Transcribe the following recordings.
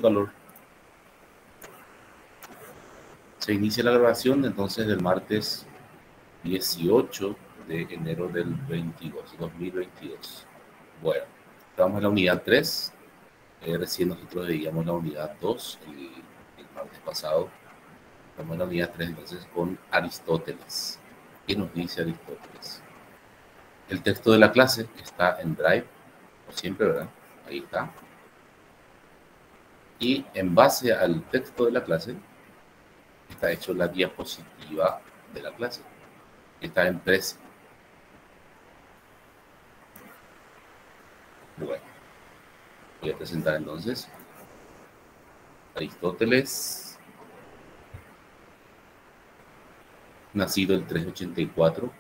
calor. Se inicia la grabación entonces del martes 18 de enero del 2022. Bueno, estamos en la unidad 3. Recién nosotros veíamos la unidad 2 el martes pasado. Estamos en la unidad 3 entonces con Aristóteles. ¿Qué nos dice Aristóteles? El texto de la clase está en Drive, como siempre, ¿verdad? Ahí está. Y en base al texto de la clase está hecho la diapositiva de la clase. Está en Prezi. Bueno, voy a presentar entonces Aristóteles, nacido el 384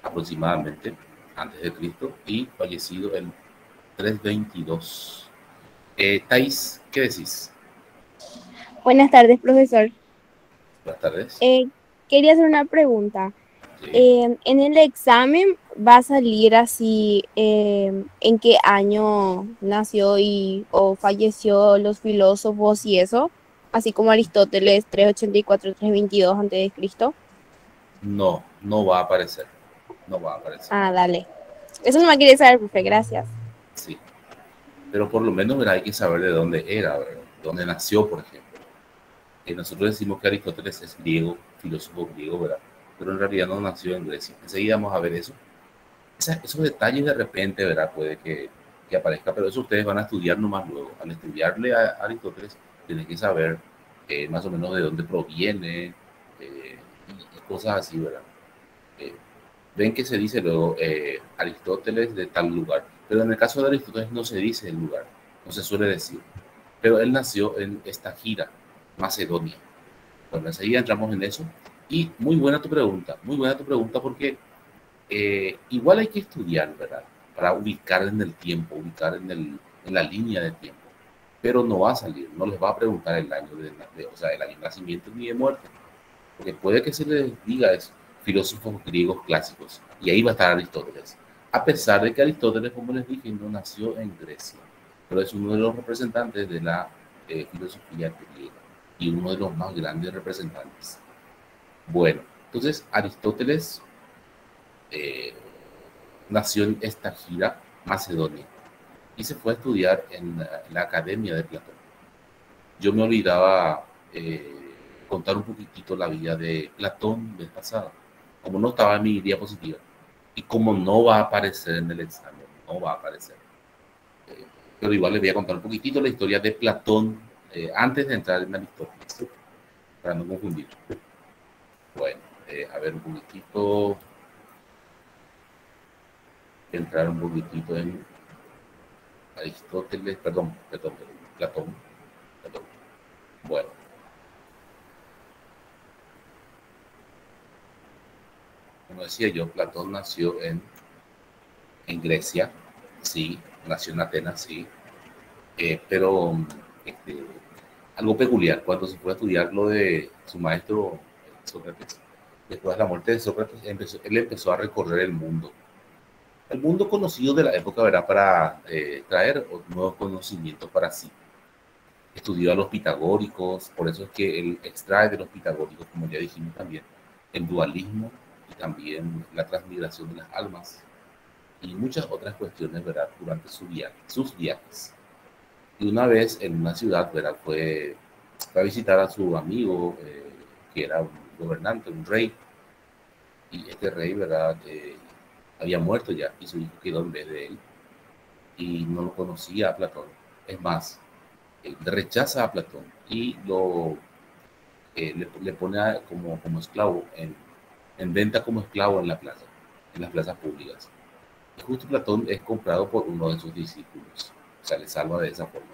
aproximadamente antes de Cristo y fallecido el 322. Thais, ¿qué decís? Buenas tardes, profesor. Buenas tardes. Eh, Quería hacer una pregunta. Sí. En el examen va a salir así, en qué año nació y o falleció los filósofos y eso, así como Aristóteles 384, 322 antes de Cristo. No, no va a aparecer. No va a aparecer. Ah, dale. Eso no me quería saber, profe, gracias. Sí. Pero por lo menos ¿verdad? Hay que saber de dónde era, ¿verdad? Dónde nació, por ejemplo. Nosotros decimos que Aristóteles es griego, filósofo griego, ¿verdad? Pero en realidad no nació en Grecia. Enseguida vamos a ver eso. Esos detalles de repente, ¿verdad? Puede que aparezca, pero eso ustedes van a estudiar nomás luego. Al estudiarle a Aristóteles, tienen que saber más o menos de dónde proviene y cosas así, ¿verdad? Eh, Ven que se dice luego Aristóteles de tal lugar, pero en el caso de Aristóteles no se dice el lugar, no se suele decir. Pero él nació en esta gira, Macedonia. Bueno, enseguida entramos en eso. Y muy buena tu pregunta porque igual hay que estudiar, ¿verdad? Para ubicar en el tiempo, ubicar en la línea de tiempo. Pero no va a salir, no les va a preguntar el año o sea, el año de nacimiento ni de muerte. Porque puede que se les diga eso, filósofos griegos clásicos. Y ahí va a estar Aristóteles. A pesar de que Aristóteles, como les dije, no nació en Grecia, pero es uno de los representantes de la filosofía griega y uno de los más grandes representantes. Bueno, entonces Aristóteles eh, nació en esta gira, Macedonia, y se fue a estudiar en la Academia de Platón. Yo me olvidaba contar un poquitito la vida de Platón del pasado, como no estaba en mi diapositiva, y como no va a aparecer en el examen, no va a aparecer. Eh, pero igual les voy a contar un poquitito la historia de Platón antes de entrar en Aristóteles, para no confundir. Bueno, a ver un poquitito, entrar un poquitito en Aristóteles, perdón, Platón, Platón. Bueno, como decía yo, Platón nació en Grecia, sí, nació en Atenas, sí, pero este, algo peculiar, cuando se fue a estudiar lo de su maestro Sócrates, después de la muerte de Sócrates, él empezó a recorrer el mundo conocido de la época, ¿verdad? Para traer nuevos conocimientos para sí. Estudió a los pitagóricos, por eso es que él extrae de los pitagóricos, como ya dijimos también, el dualismo y también la transmigración de las almas y muchas otras cuestiones, ¿verdad? Durante sus viajes. Y una vez en una ciudad, ¿verdad? Fue a visitar a su amigo, que era un gobernante, un rey, y este rey, ¿verdad? Había muerto ya y su hijo quedó en vez de él y no lo conocía a Platón. Es más, rechaza a Platón y le pone como esclavo, en venta como esclavo en la plaza, en las plazas públicas. Y justo Platón es comprado por uno de sus discípulos, o sea, le salva de esa forma.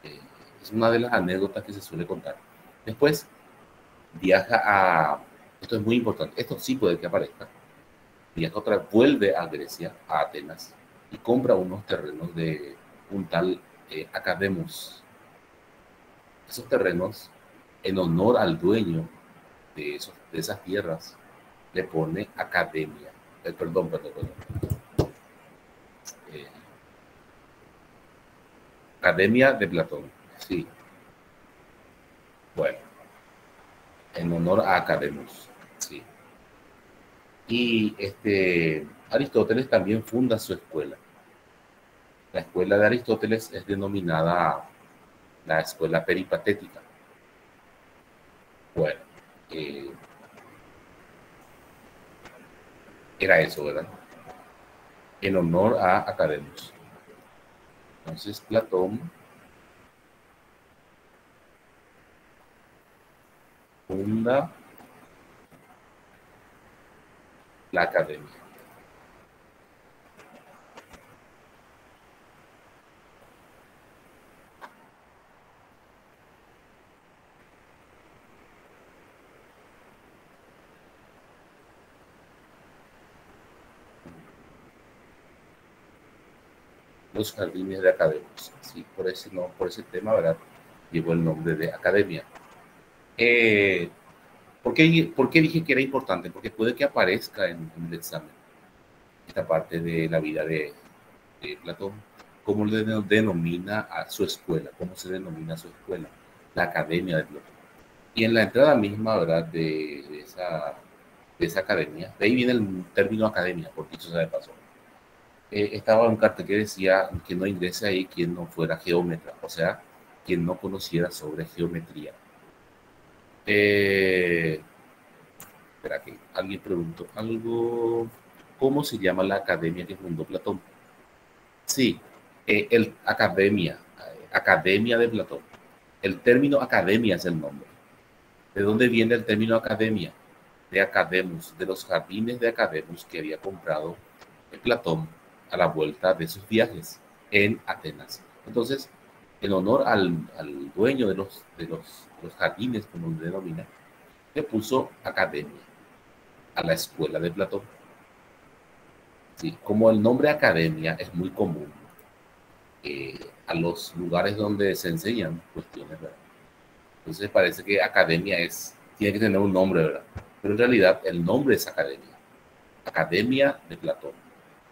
Eh, es una de las anécdotas que se suele contar. Después viaja esto es muy importante, esto sí puede que aparezca, viaja otra vez, vuelve a Grecia, a Atenas, y compra unos terrenos de un tal Academus. Esos terrenos, en honor al dueño de esas tierras, le pone academia. Perdón. Eh, Academia de Platón. Sí, bueno, en honor a Academus. Sí. Y Aristóteles también funda su escuela. La escuela de Aristóteles es denominada la escuela peripatética. Bueno, eh, era eso, ¿verdad? En honor a Academus. Entonces, Platón funda la academia. Los jardines de Academus. Sí, por ese tema, ¿verdad? Llevó el nombre de academia. Eh, ¿Por qué dije que era importante? Porque puede que aparezca en el examen esta parte de la vida de Platón. ¿Cómo le denomina a su escuela? ¿Cómo se denomina a su escuela? La academia de Platón. Y en la entrada misma, ¿verdad? De esa academia, de ahí viene el término academia, por dicho sea de paso. Estaba un cartel que decía que no ingrese ahí quien no fuera geómetra, o sea, quien no conociera sobre geometría. Espera que alguien preguntó algo. ¿Cómo se llama la academia que fundó Platón? Sí, academia de Platón. El término academia es el nombre. ¿De dónde viene el término academia? De Academus, de los jardines de Academus que había comprado Platón a la vuelta de sus viajes en Atenas. Entonces, en honor al dueño de los jardines, como se denomina, le puso academia a la escuela de Platón. Sí, como el nombre academia es muy común a los lugares donde se enseñan cuestiones, ¿verdad? Entonces parece que academia tiene que tener un nombre, ¿verdad? Pero en realidad el nombre es academia. Academia de Platón.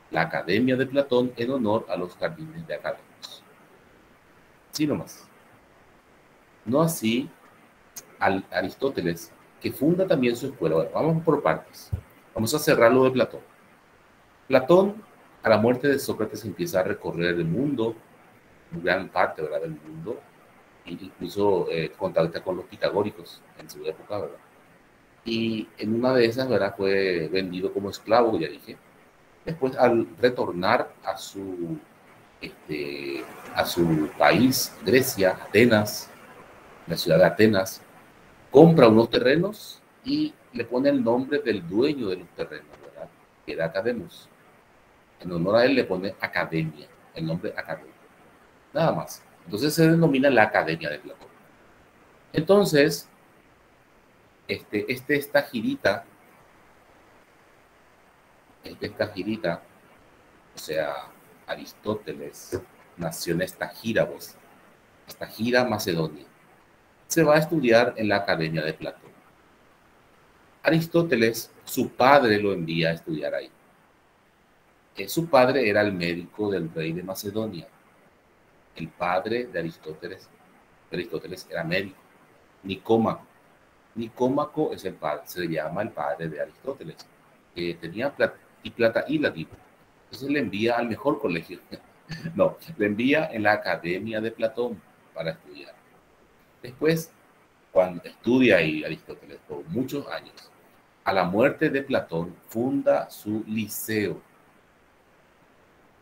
La Academia de Platón en honor a los jardines de Academos. Sí, nomás. No así al Aristóteles, que funda también su escuela. Bueno, vamos por partes. Vamos a cerrar lo de Platón. Platón, a la muerte de Sócrates, empieza a recorrer el mundo, gran parte, ¿verdad?, del mundo, e incluso contacta con los pitagóricos en su época, ¿verdad? Y en una de esas, ¿verdad?, fue vendido como esclavo, ya dije. Después, al retornar a su país, Grecia, Atenas, la ciudad de Atenas, compra unos terrenos y le pone el nombre del dueño de los terrenos, ¿verdad? Que era Academus. En honor a él le pone Academia, el nombre Academia. Nada más. Entonces se denomina la Academia de Platón. Entonces, esta girita, o sea, Aristóteles, nació en esta gira Macedonia. Se va a estudiar en la Academia de Platón. Aristóteles, su padre lo envía a estudiar ahí. Su padre era el médico del rey de Macedonia. El padre de Aristóteles era médico. Nicómaco. Nicómaco es el padre, se llama el padre de Aristóteles, que tenía plata y latín. Entonces le envía al mejor colegio. No, le envía en la Academia de Platón para estudiar. Después, cuando estudia ahí Aristóteles por muchos años, a la muerte de Platón funda su liceo.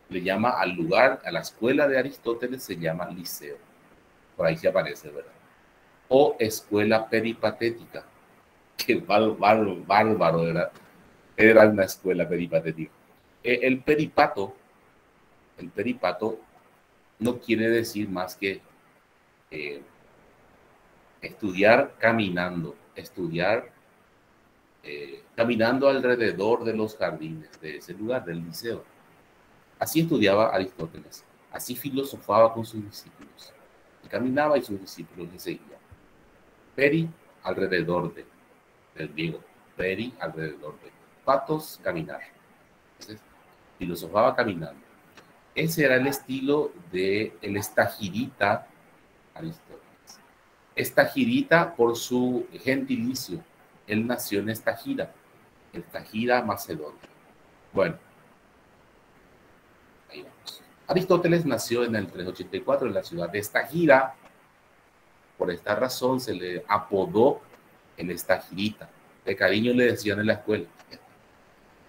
Le llama al lugar, a la escuela de Aristóteles se llama liceo. Por ahí se aparece, ¿verdad? O escuela peripatética. Qué bárbaro, ¿verdad? Era una escuela peripatética. El peripato, el peripato no quiere decir más que eh, estudiar caminando, caminando alrededor de los jardines de ese lugar, del liceo. Así estudiaba Aristóteles, así filosofaba con sus discípulos. Y caminaba y sus discípulos le seguían. Peri, alrededor del griego. Peri, alrededor de. Patos, caminar. Entonces, filosofaba caminando. Ese era el estilo del estagirita Aristóteles. Estagirita por su gentilicio. Él nació en Estagira, Macedonia. Bueno, ahí vamos. Aristóteles nació en el 384 en la ciudad de Estagira. Por esta razón se le apodó el Estagirita. De cariño le decían en la escuela.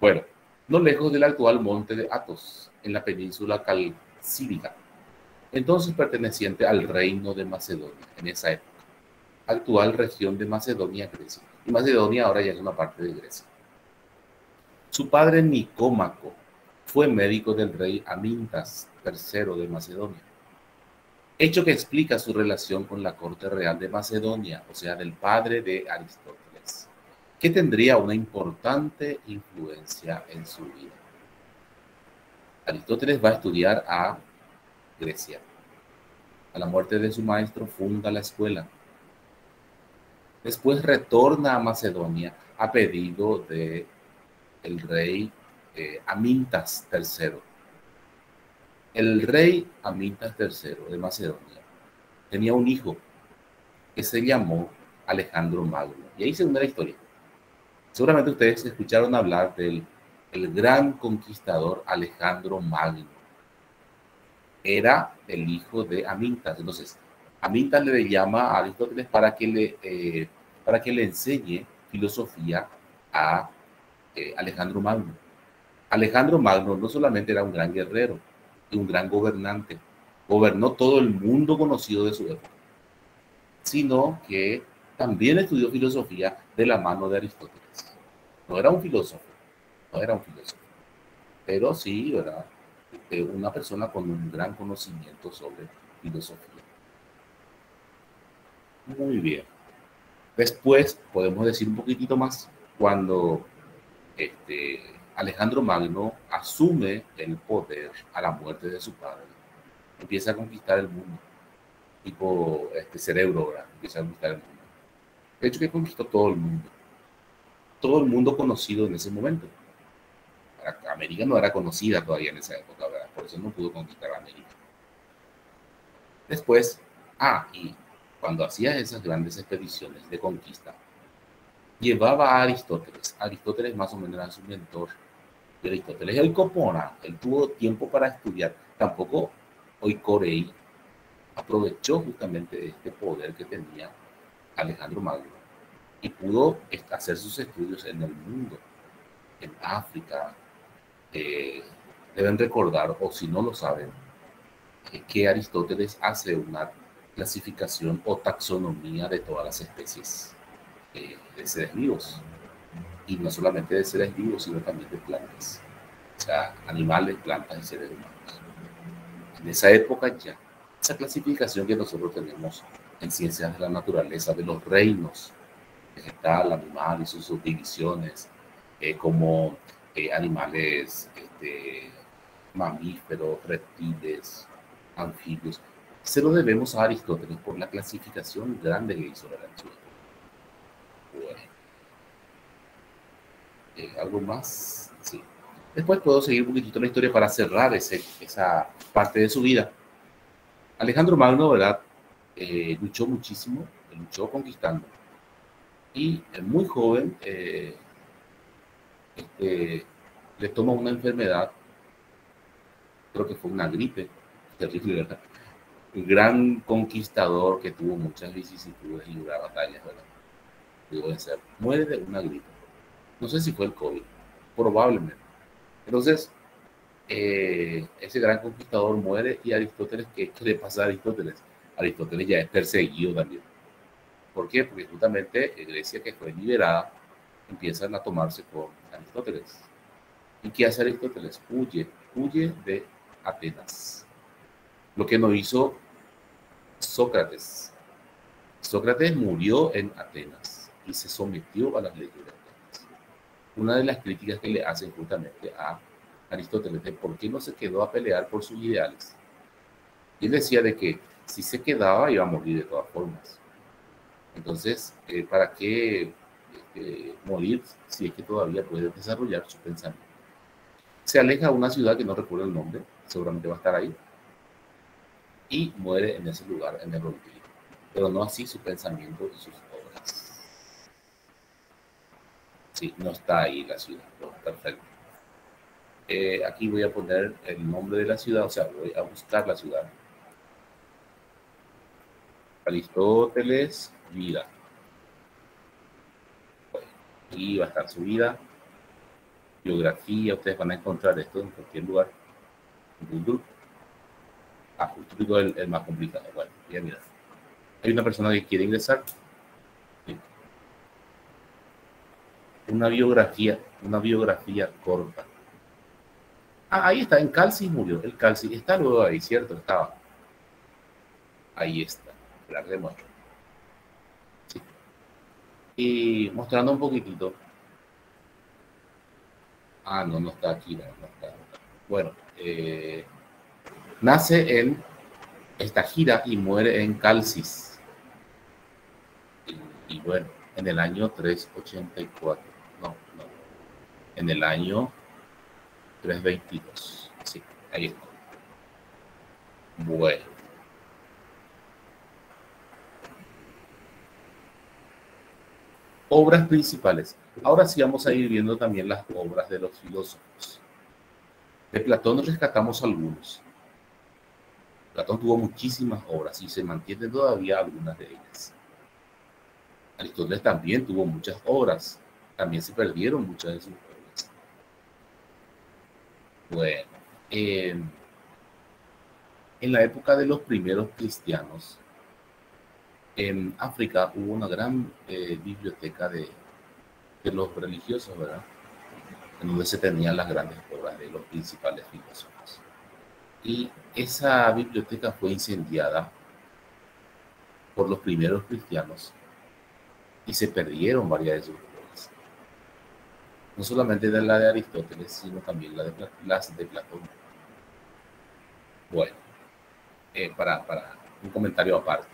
Bueno, no lejos del actual monte de Athos, en la península calcídica, entonces perteneciente al reino de Macedonia en esa época, actual región de Macedonia, Grecia. Y Macedonia ahora ya es una parte de Grecia. Su padre Nicómaco fue médico del rey Amintas III de Macedonia, hecho que explica su relación con la corte real de Macedonia, o sea, del padre de Aristóteles, que tendría una importante influencia en su vida. Aristóteles va a estudiar a Grecia. A la muerte de su maestro funda la escuela. Después retorna a Macedonia a pedido de el rey Amintas III. El rey Amintas III de Macedonia tenía un hijo que se llamó Alejandro Magno. Y ahí se une la historia. Seguramente ustedes escucharon hablar del el gran conquistador Alejandro Magno. Era el hijo de Amintas. Entonces, Amintas le llama a Aristóteles para que le enseñe filosofía a Alejandro Magno. Alejandro Magno no solamente era un gran guerrero y un gran gobernante, gobernó todo el mundo conocido de su época, sino que también estudió filosofía de la mano de Aristóteles. No era un filósofo, pero sí era una persona con un gran conocimiento sobre filosofía. Muy bien. Después podemos decir un poquitito más cuando Alejandro Magno asume el poder a la muerte de su padre. Empieza a conquistar el mundo, tipo cerebro, ¿verdad? Empieza a conquistar el mundo. De hecho, que conquistó todo el mundo conocido en ese momento. América no era conocida todavía en esa época, ¿verdad? Por eso no pudo conquistar América. Después, y cuando hacía esas grandes expediciones de conquista, llevaba a Aristóteles. Aristóteles más o menos era su mentor. Y Aristóteles Oikopona, él tuvo tiempo para estudiar. Tampoco Oikorei aprovechó justamente este poder que tenía Alejandro Magno y pudo hacer sus estudios en el mundo, en África. Deben recordar, o si no lo saben, que Aristóteles hace una clasificación o taxonomía de todas las especies de seres vivos, y no solamente de seres vivos, sino también de plantas, o sea, animales, plantas y seres humanos. En esa época ya, esa clasificación que nosotros tenemos en ciencias de la naturaleza, de los reinos vegetal, animal y sus subdivisiones, como animales, mamíferos, reptiles, anfibios, se lo debemos a Aristóteles por la clasificación grande que hizo de la naturaleza. Bueno, ¿algo más? Sí. Después puedo seguir un poquitito la historia para cerrar esa parte de su vida. Alejandro Magno, ¿verdad? Luchó muchísimo, luchó conquistando. Y muy joven le toma una enfermedad, creo que fue una gripe, terrible, ¿verdad? Un gran conquistador que tuvo muchas vicisitudes y duras batallas, ¿verdad? Digo, muere de una gripe. No sé si fue el COVID, probablemente. Entonces, ese gran conquistador muere y Aristóteles, ¿qué le pasa a Aristóteles? Aristóteles ya es perseguido también. ¿Por qué? Porque justamente Grecia, que fue liberada, empiezan a tomarse con Aristóteles. ¿Y qué hace Aristóteles? Huye de Atenas. Lo que no hizo Sócrates. Sócrates murió en Atenas y se sometió a las leyes de Atenas. Una de las críticas que le hacen justamente a Aristóteles de por qué no se quedó a pelear por sus ideales. Y él decía de que si se quedaba iba a morir de todas formas. Entonces, ¿para qué morir si es que todavía puede desarrollar su pensamiento? Se aleja a una ciudad que no recuerdo el nombre, seguramente va a estar ahí. y muere en ese lugar, en el olvido. Pero no así su pensamiento y sus obras. Sí, no está ahí la ciudad. Perfecto. Aquí voy a poner el nombre de la ciudad, o sea, voy a buscar la ciudad. Aristóteles, vida. Bueno, aquí va a estar su vida, biografía, ustedes van a encontrar esto en cualquier lugar. Google. Ah, justo el más complicado. Bueno, ya mira. Hay una persona que quiere ingresar. Sí. Una biografía corta. Ah, ahí está, en Calcis murió. El Calcis está luego ahí, ¿cierto? Estaba. Ahí está. La demuestro. Sí. Y mostrando un poquitito. Ah, no, no está aquí. No, no está. Bueno, nace en esta gira y muere en Calcis. Y bueno, en el año 384. No, no. En el año 322. Sí, ahí está. Bueno. Obras principales. Ahora sí vamos a ir viendo también las obras de los filósofos. De Platón rescatamos algunos. Platón tuvo muchísimas obras y se mantienen todavía algunas de ellas. Aristóteles también tuvo muchas obras. También se perdieron muchas de sus obras. Bueno, en la época de los primeros cristianos, en África hubo una gran biblioteca de los religiosos, ¿verdad? En donde se tenían las grandes obras de los principales filósofos. Y esa biblioteca fue incendiada por los primeros cristianos y se perdieron varias de sus obras. No solamente de la de Aristóteles, sino también las de Platón. Bueno, para un comentario aparte.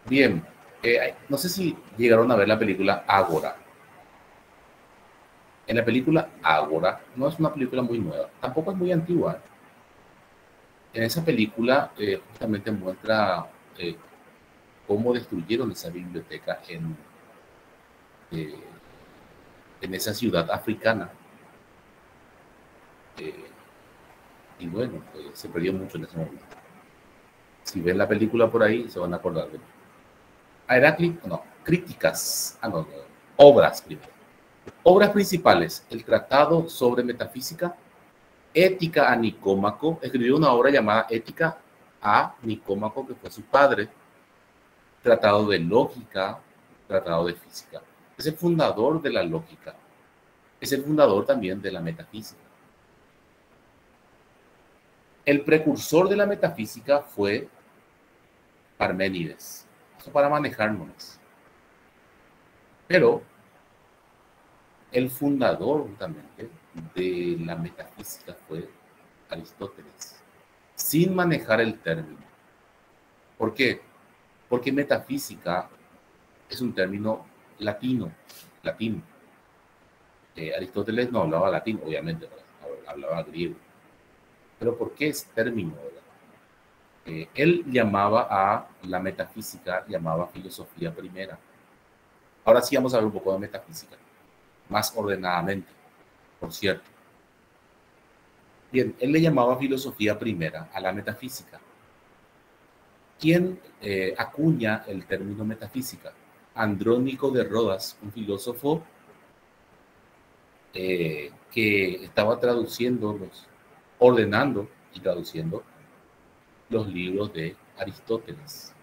Bien, no sé si llegaron a ver la película Ágora. En la película Ágora, no es una película muy nueva, tampoco es muy antigua. En esa película justamente muestra cómo destruyeron esa biblioteca en esa ciudad africana. Y bueno, se perdió mucho en ese momento. Si ven la película por ahí, se van a acordar de mí. Heráclito, no, críticas, no, obras primero. Obras principales, el Tratado sobre Metafísica, Ética a Nicómaco, escribió una obra llamada Ética a Nicómaco, que fue su padre, Tratado de Lógica, Tratado de Física. Es el fundador de la lógica, es el fundador también de la metafísica. El precursor de la metafísica fue Parménides, eso para manejarnos. Pero el fundador justamente de la metafísica fue Aristóteles, sin manejar el término. ¿Por qué? Porque metafísica es un término latino. Aristóteles no hablaba latín, obviamente, hablaba griego. Pero ¿por qué ese término? Él llamaba a la metafísica, llamaba filosofía primera. Ahora sí vamos a ver un poco de metafísica, más ordenadamente, por cierto. Bien, él le llamaba filosofía primera a la metafísica. ¿Quién acuña el término metafísica? Andrónico de Rodas, un filósofo que estaba ordenando y traduciendo los libros de Aristóteles.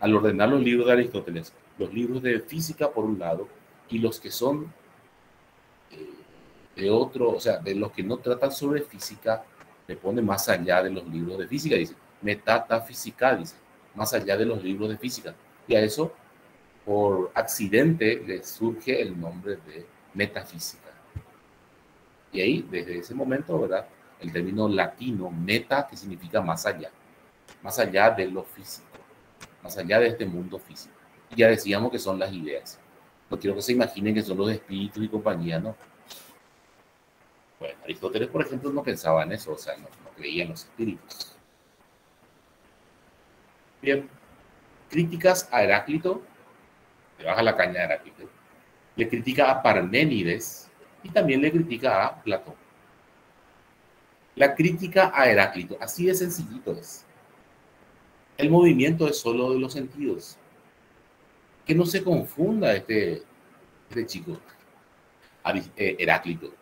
Al ordenar los libros de Aristóteles, los libros de física por un lado y los que son de otro, o sea, de los que no tratan sobre física, le pone más allá de los libros de física, dice, metafísica, dice, más allá de los libros de física. Y a eso, por accidente, le surge el nombre de metafísica. Y ahí, desde ese momento, ¿verdad? El término latino, meta, que significa más allá de lo físico, más allá de este mundo físico. Y ya decíamos que son las ideas. No quiero que se imaginen que son los espíritus y compañía, ¿no? Bueno, Aristóteles, por ejemplo, no pensaba en eso, o sea, no veían los espíritus. Bien, críticas a Heráclito, le baja la caña a Heráclito, le critica a Parménides y también le critica a Platón. La crítica a Heráclito, así de sencillito es. El movimiento es solo de los sentidos. Que no se confunda este chico, Heráclito.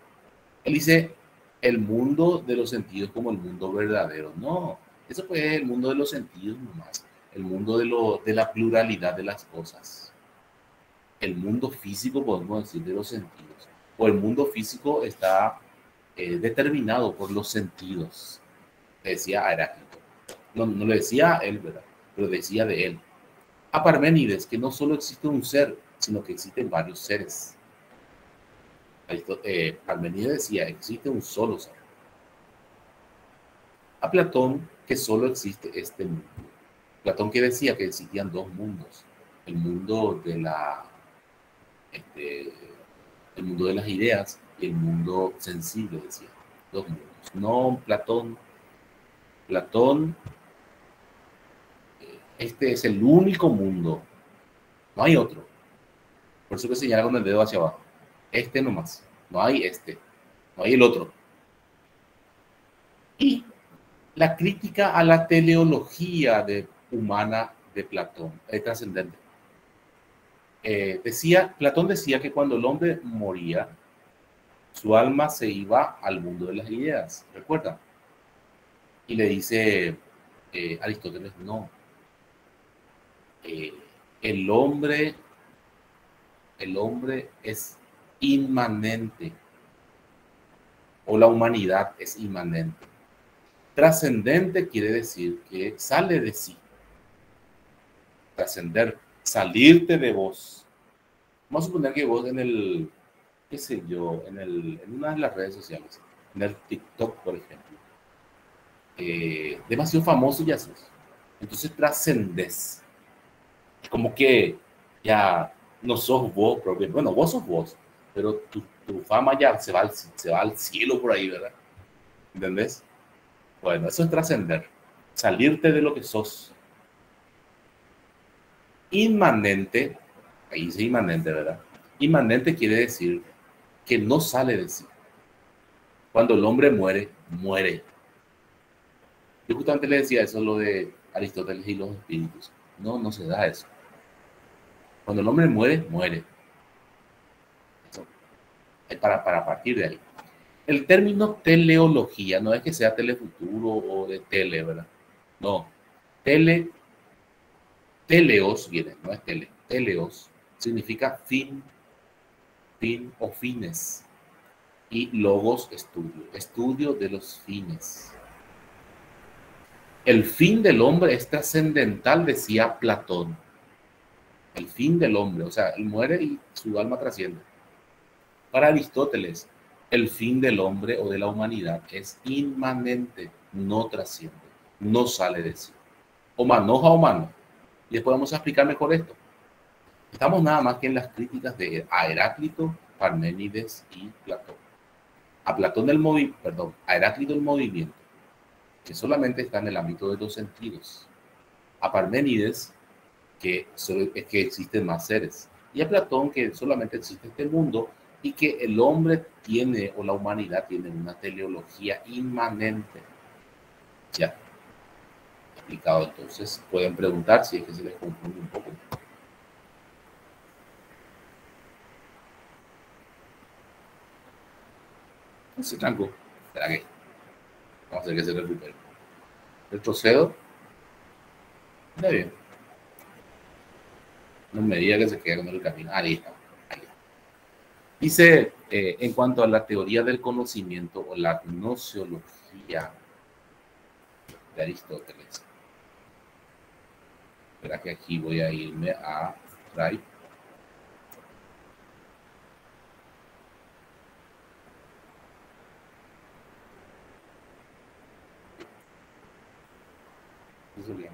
Él dice el mundo de los sentidos como el mundo verdadero. No, eso pues es el mundo de los sentidos nomás. El mundo de la pluralidad de las cosas. El mundo físico, podemos decir, de los sentidos. O el mundo físico está determinado por los sentidos, decía Heráclito. No, no le decía a él, ¿verdad? Pero decía de él. A Parménides, que no solo existe un ser, sino que existen varios seres. Parménides decía, existe un solo ser. A Platón, que solo existe este mundo. Platón que decía que existían dos mundos. El mundo de este, el mundo de las ideas y el mundo sensible, decía. Dos mundos. No, Platón, este es el único mundo. No hay otro. Por eso que señala con el dedo hacia abajo. Este nomás. No hay este. No hay el otro. Y la crítica a la teleología humana de Platón, es trascendente. Platón decía que cuando el hombre moría, su alma se iba al mundo de las ideas, ¿recuerdan? Y le dice Aristóteles, no, eh, el hombre, el hombre es inmanente, o la humanidad es inmanente. Trascendente quiere decir que sale de sí. Trascender, salirte de vos. Vamos a suponer que vos qué sé yo, en una de las redes sociales, en el TikTok, por ejemplo, demasiado famoso ya sos. Entonces trascendes. Como que ya no sos vos, propio. Bueno, vos sos vos, pero tu fama ya se va al cielo por ahí, ¿verdad? ¿Entendés? Bueno, eso es trascender. Salirte de lo que sos. Inmanente, ahí dice inmanente, ¿verdad? Inmanente quiere decir que no sale de sí. Cuando el hombre muere, muere. Yo justamente le decía eso, lo de Aristóteles y los espíritus. No, no se da eso. Cuando el hombre muere, muere. Eso, para partir de ahí. El término teleología no es que sea telefuturo o de tele, ¿verdad? No. Teleos viene, no es tele. Teleos significa fin o fines. Y logos, estudio de los fines. El fin del hombre es trascendental, decía Platón. El fin del hombre, o sea, él muere y su alma trasciende. Para Aristóteles, el fin del hombre o de la humanidad es inmanente, no trasciende, no sale de sí. O manoja o mano. Y después vamos a explicar mejor esto. Estamos nada más que en las críticas a Heráclito, Parménides y Platón. A Platón a Heráclito el movimiento, que solamente está en el ámbito de los sentidos. A Parménides, que es que existen más seres. Y a Platón, que solamente existe este mundo y que el hombre tiene, o la humanidad tiene, una teleología inmanente. Ya, explicado. Entonces, pueden preguntar si es que se les confunde un poco. Se trancó. Espera que vamos a hacer que se recupere. Retrocedo. Está bien. No me diga que se queda con el camino. Ahí está. Ahí está. Dice, en cuanto a la teoría del conocimiento o la gnoseología de Aristóteles. Espera que aquí voy a irme a Drive. Eso bien.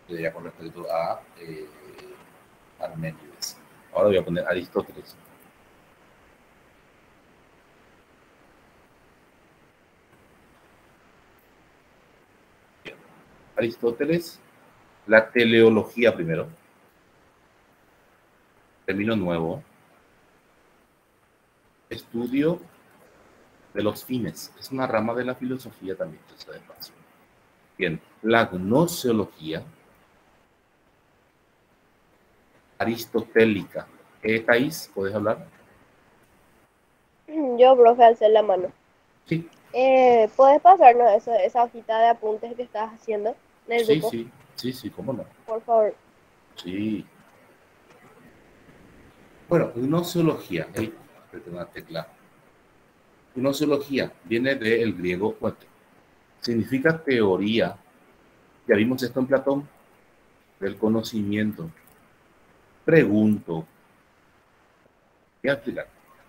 ya con respecto a Parménides. Ahora voy a poner Aristóteles. Bien. Aristóteles, la teleología primero, término nuevo, estudio de los fines. Es una rama de la filosofía también, eso de paso. Bien, la gnoseología aristotélica. Thais, ¿puedes hablar? Yo, profe, alcé la mano. Sí, ¿Puedes pasarnos esa hojita de apuntes que estás haciendo en el sí, grupo? sí, sí, sí, cómo no. Por favor. Sí. Bueno, gnoseología, una tecla. Gnoseología viene del griego, bueno, significa teoría. Ya vimos esto en Platón, del conocimiento. Pregunto, voy a explicar.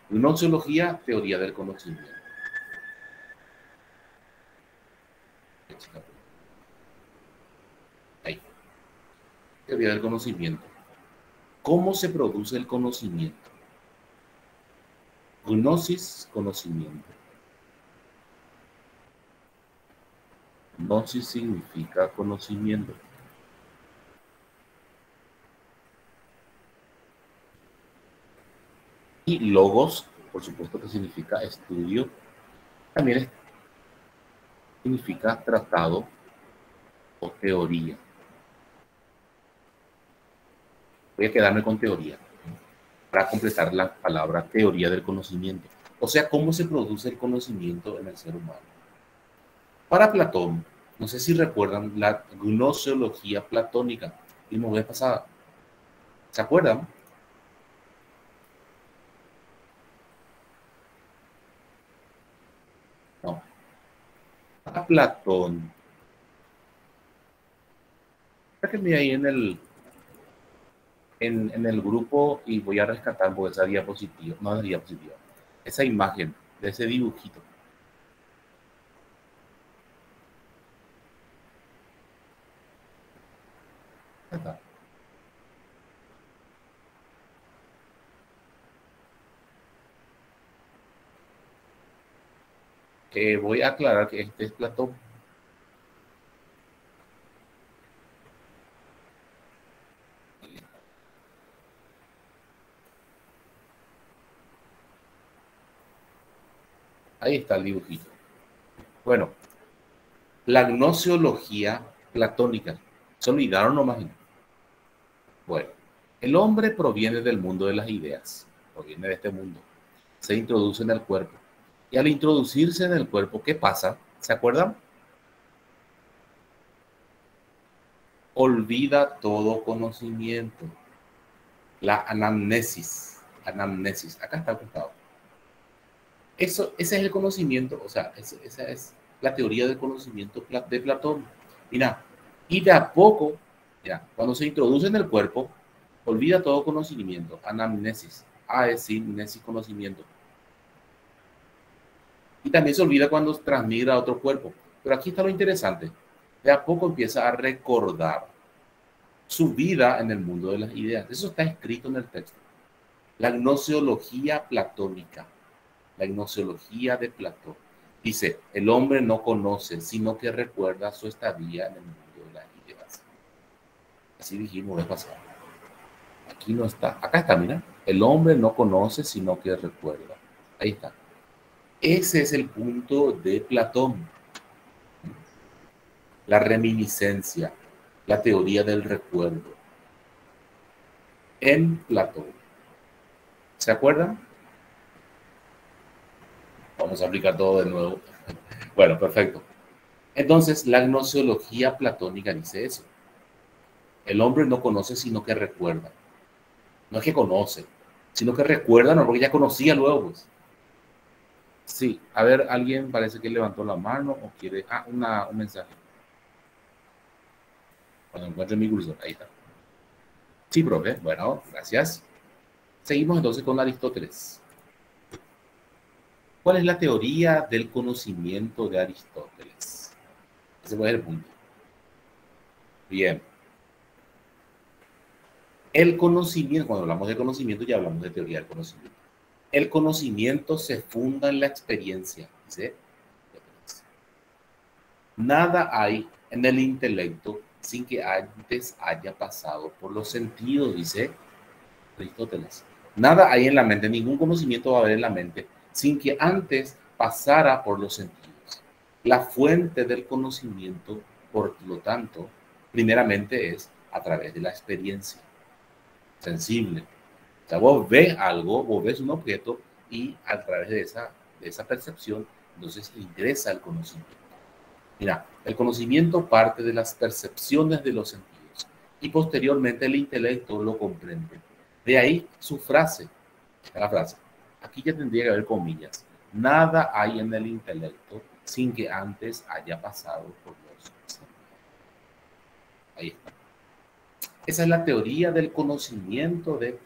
Gnoseología, teoría del conocimiento. Ahí, teoría del conocimiento. ¿Cómo se produce el conocimiento? Gnosis, conocimiento. Gnosis significa conocimiento. Y logos, por supuesto que significa estudio, también significa tratado o teoría. Voy a quedarme con teoría para completar la palabra teoría del conocimiento. O sea, cómo se produce el conocimiento en el ser humano. Para Platón, no sé si recuerdan la gnoseología platónica, vimos vez pasada. ¿Se acuerdan? No. Para Platón, sáquenme ahí en el grupo y voy a rescatar por esa diapositiva, no es diapositiva, esa imagen de ese dibujito. Voy a aclarar que este es Platón. Ahí está el dibujito. Bueno, la gnoseología platónica. ¿Se olvidaron nomás? Bueno, el hombre proviene del mundo de las ideas, proviene de este mundo. Se introduce en el cuerpo. Y al introducirse en el cuerpo, ¿qué pasa? ¿Se acuerdan? Olvida todo conocimiento. La anamnesis. Anamnesis. Acá está apuntado. Ese es el conocimiento, o sea, esa es la teoría del conocimiento de Platón. Mira, y de a poco, ya, cuando se introduce en el cuerpo, olvida todo conocimiento, anamnesis, a es decir, nesis, conocimiento. Y también se olvida cuando transmigra a otro cuerpo. Pero aquí está lo interesante, de a poco empieza a recordar su vida en el mundo de las ideas. Eso está escrito en el texto. La gnoseología platónica. La gnoseología de Platón. Dice, el hombre no conoce, sino que recuerda su estadía en el mundo de las ideas. Así dijimos la pasada. Aquí no está. Acá está, mira. El hombre no conoce, sino que recuerda. Ahí está. Ese es el punto de Platón. La reminiscencia, la teoría del recuerdo. En Platón. ¿Se acuerdan? Vamos a aplicar todo de nuevo. Bueno, perfecto. Entonces, la gnoseología platónica dice eso. El hombre no conoce, sino que recuerda. No es que conoce, sino que recuerda, no, porque ya conocía luego, pues. Sí, a ver, alguien parece que levantó la mano o quiere. Un mensaje. Cuando encuentre mi cursor, ahí está. Sí, profe, bueno, gracias. Seguimos entonces con Aristóteles. ¿Cuál es la teoría del conocimiento de Aristóteles? Ese fue el punto. Bien. El conocimiento, cuando hablamos de conocimiento, ya hablamos de teoría del conocimiento. El conocimiento se funda en la experiencia, dice. Nada hay en el intelecto sin que antes haya pasado por los sentidos, dice Aristóteles. Nada hay en la mente, ningún conocimiento va a haber en la mente sin que antes pasara por los sentidos. La fuente del conocimiento, por lo tanto, primeramente es a través de la experiencia sensible. O sea, vos ves algo, vos ves un objeto y a través de esa percepción, entonces ingresa el conocimiento. Mira, el conocimiento parte de las percepciones de los sentidos y posteriormente el intelecto lo comprende. De ahí su frase, la frase. Aquí ya tendría que haber comillas. Nada hay en el intelecto sin que antes haya pasado por los sentidos. Ahí está. Esa es la teoría del conocimiento de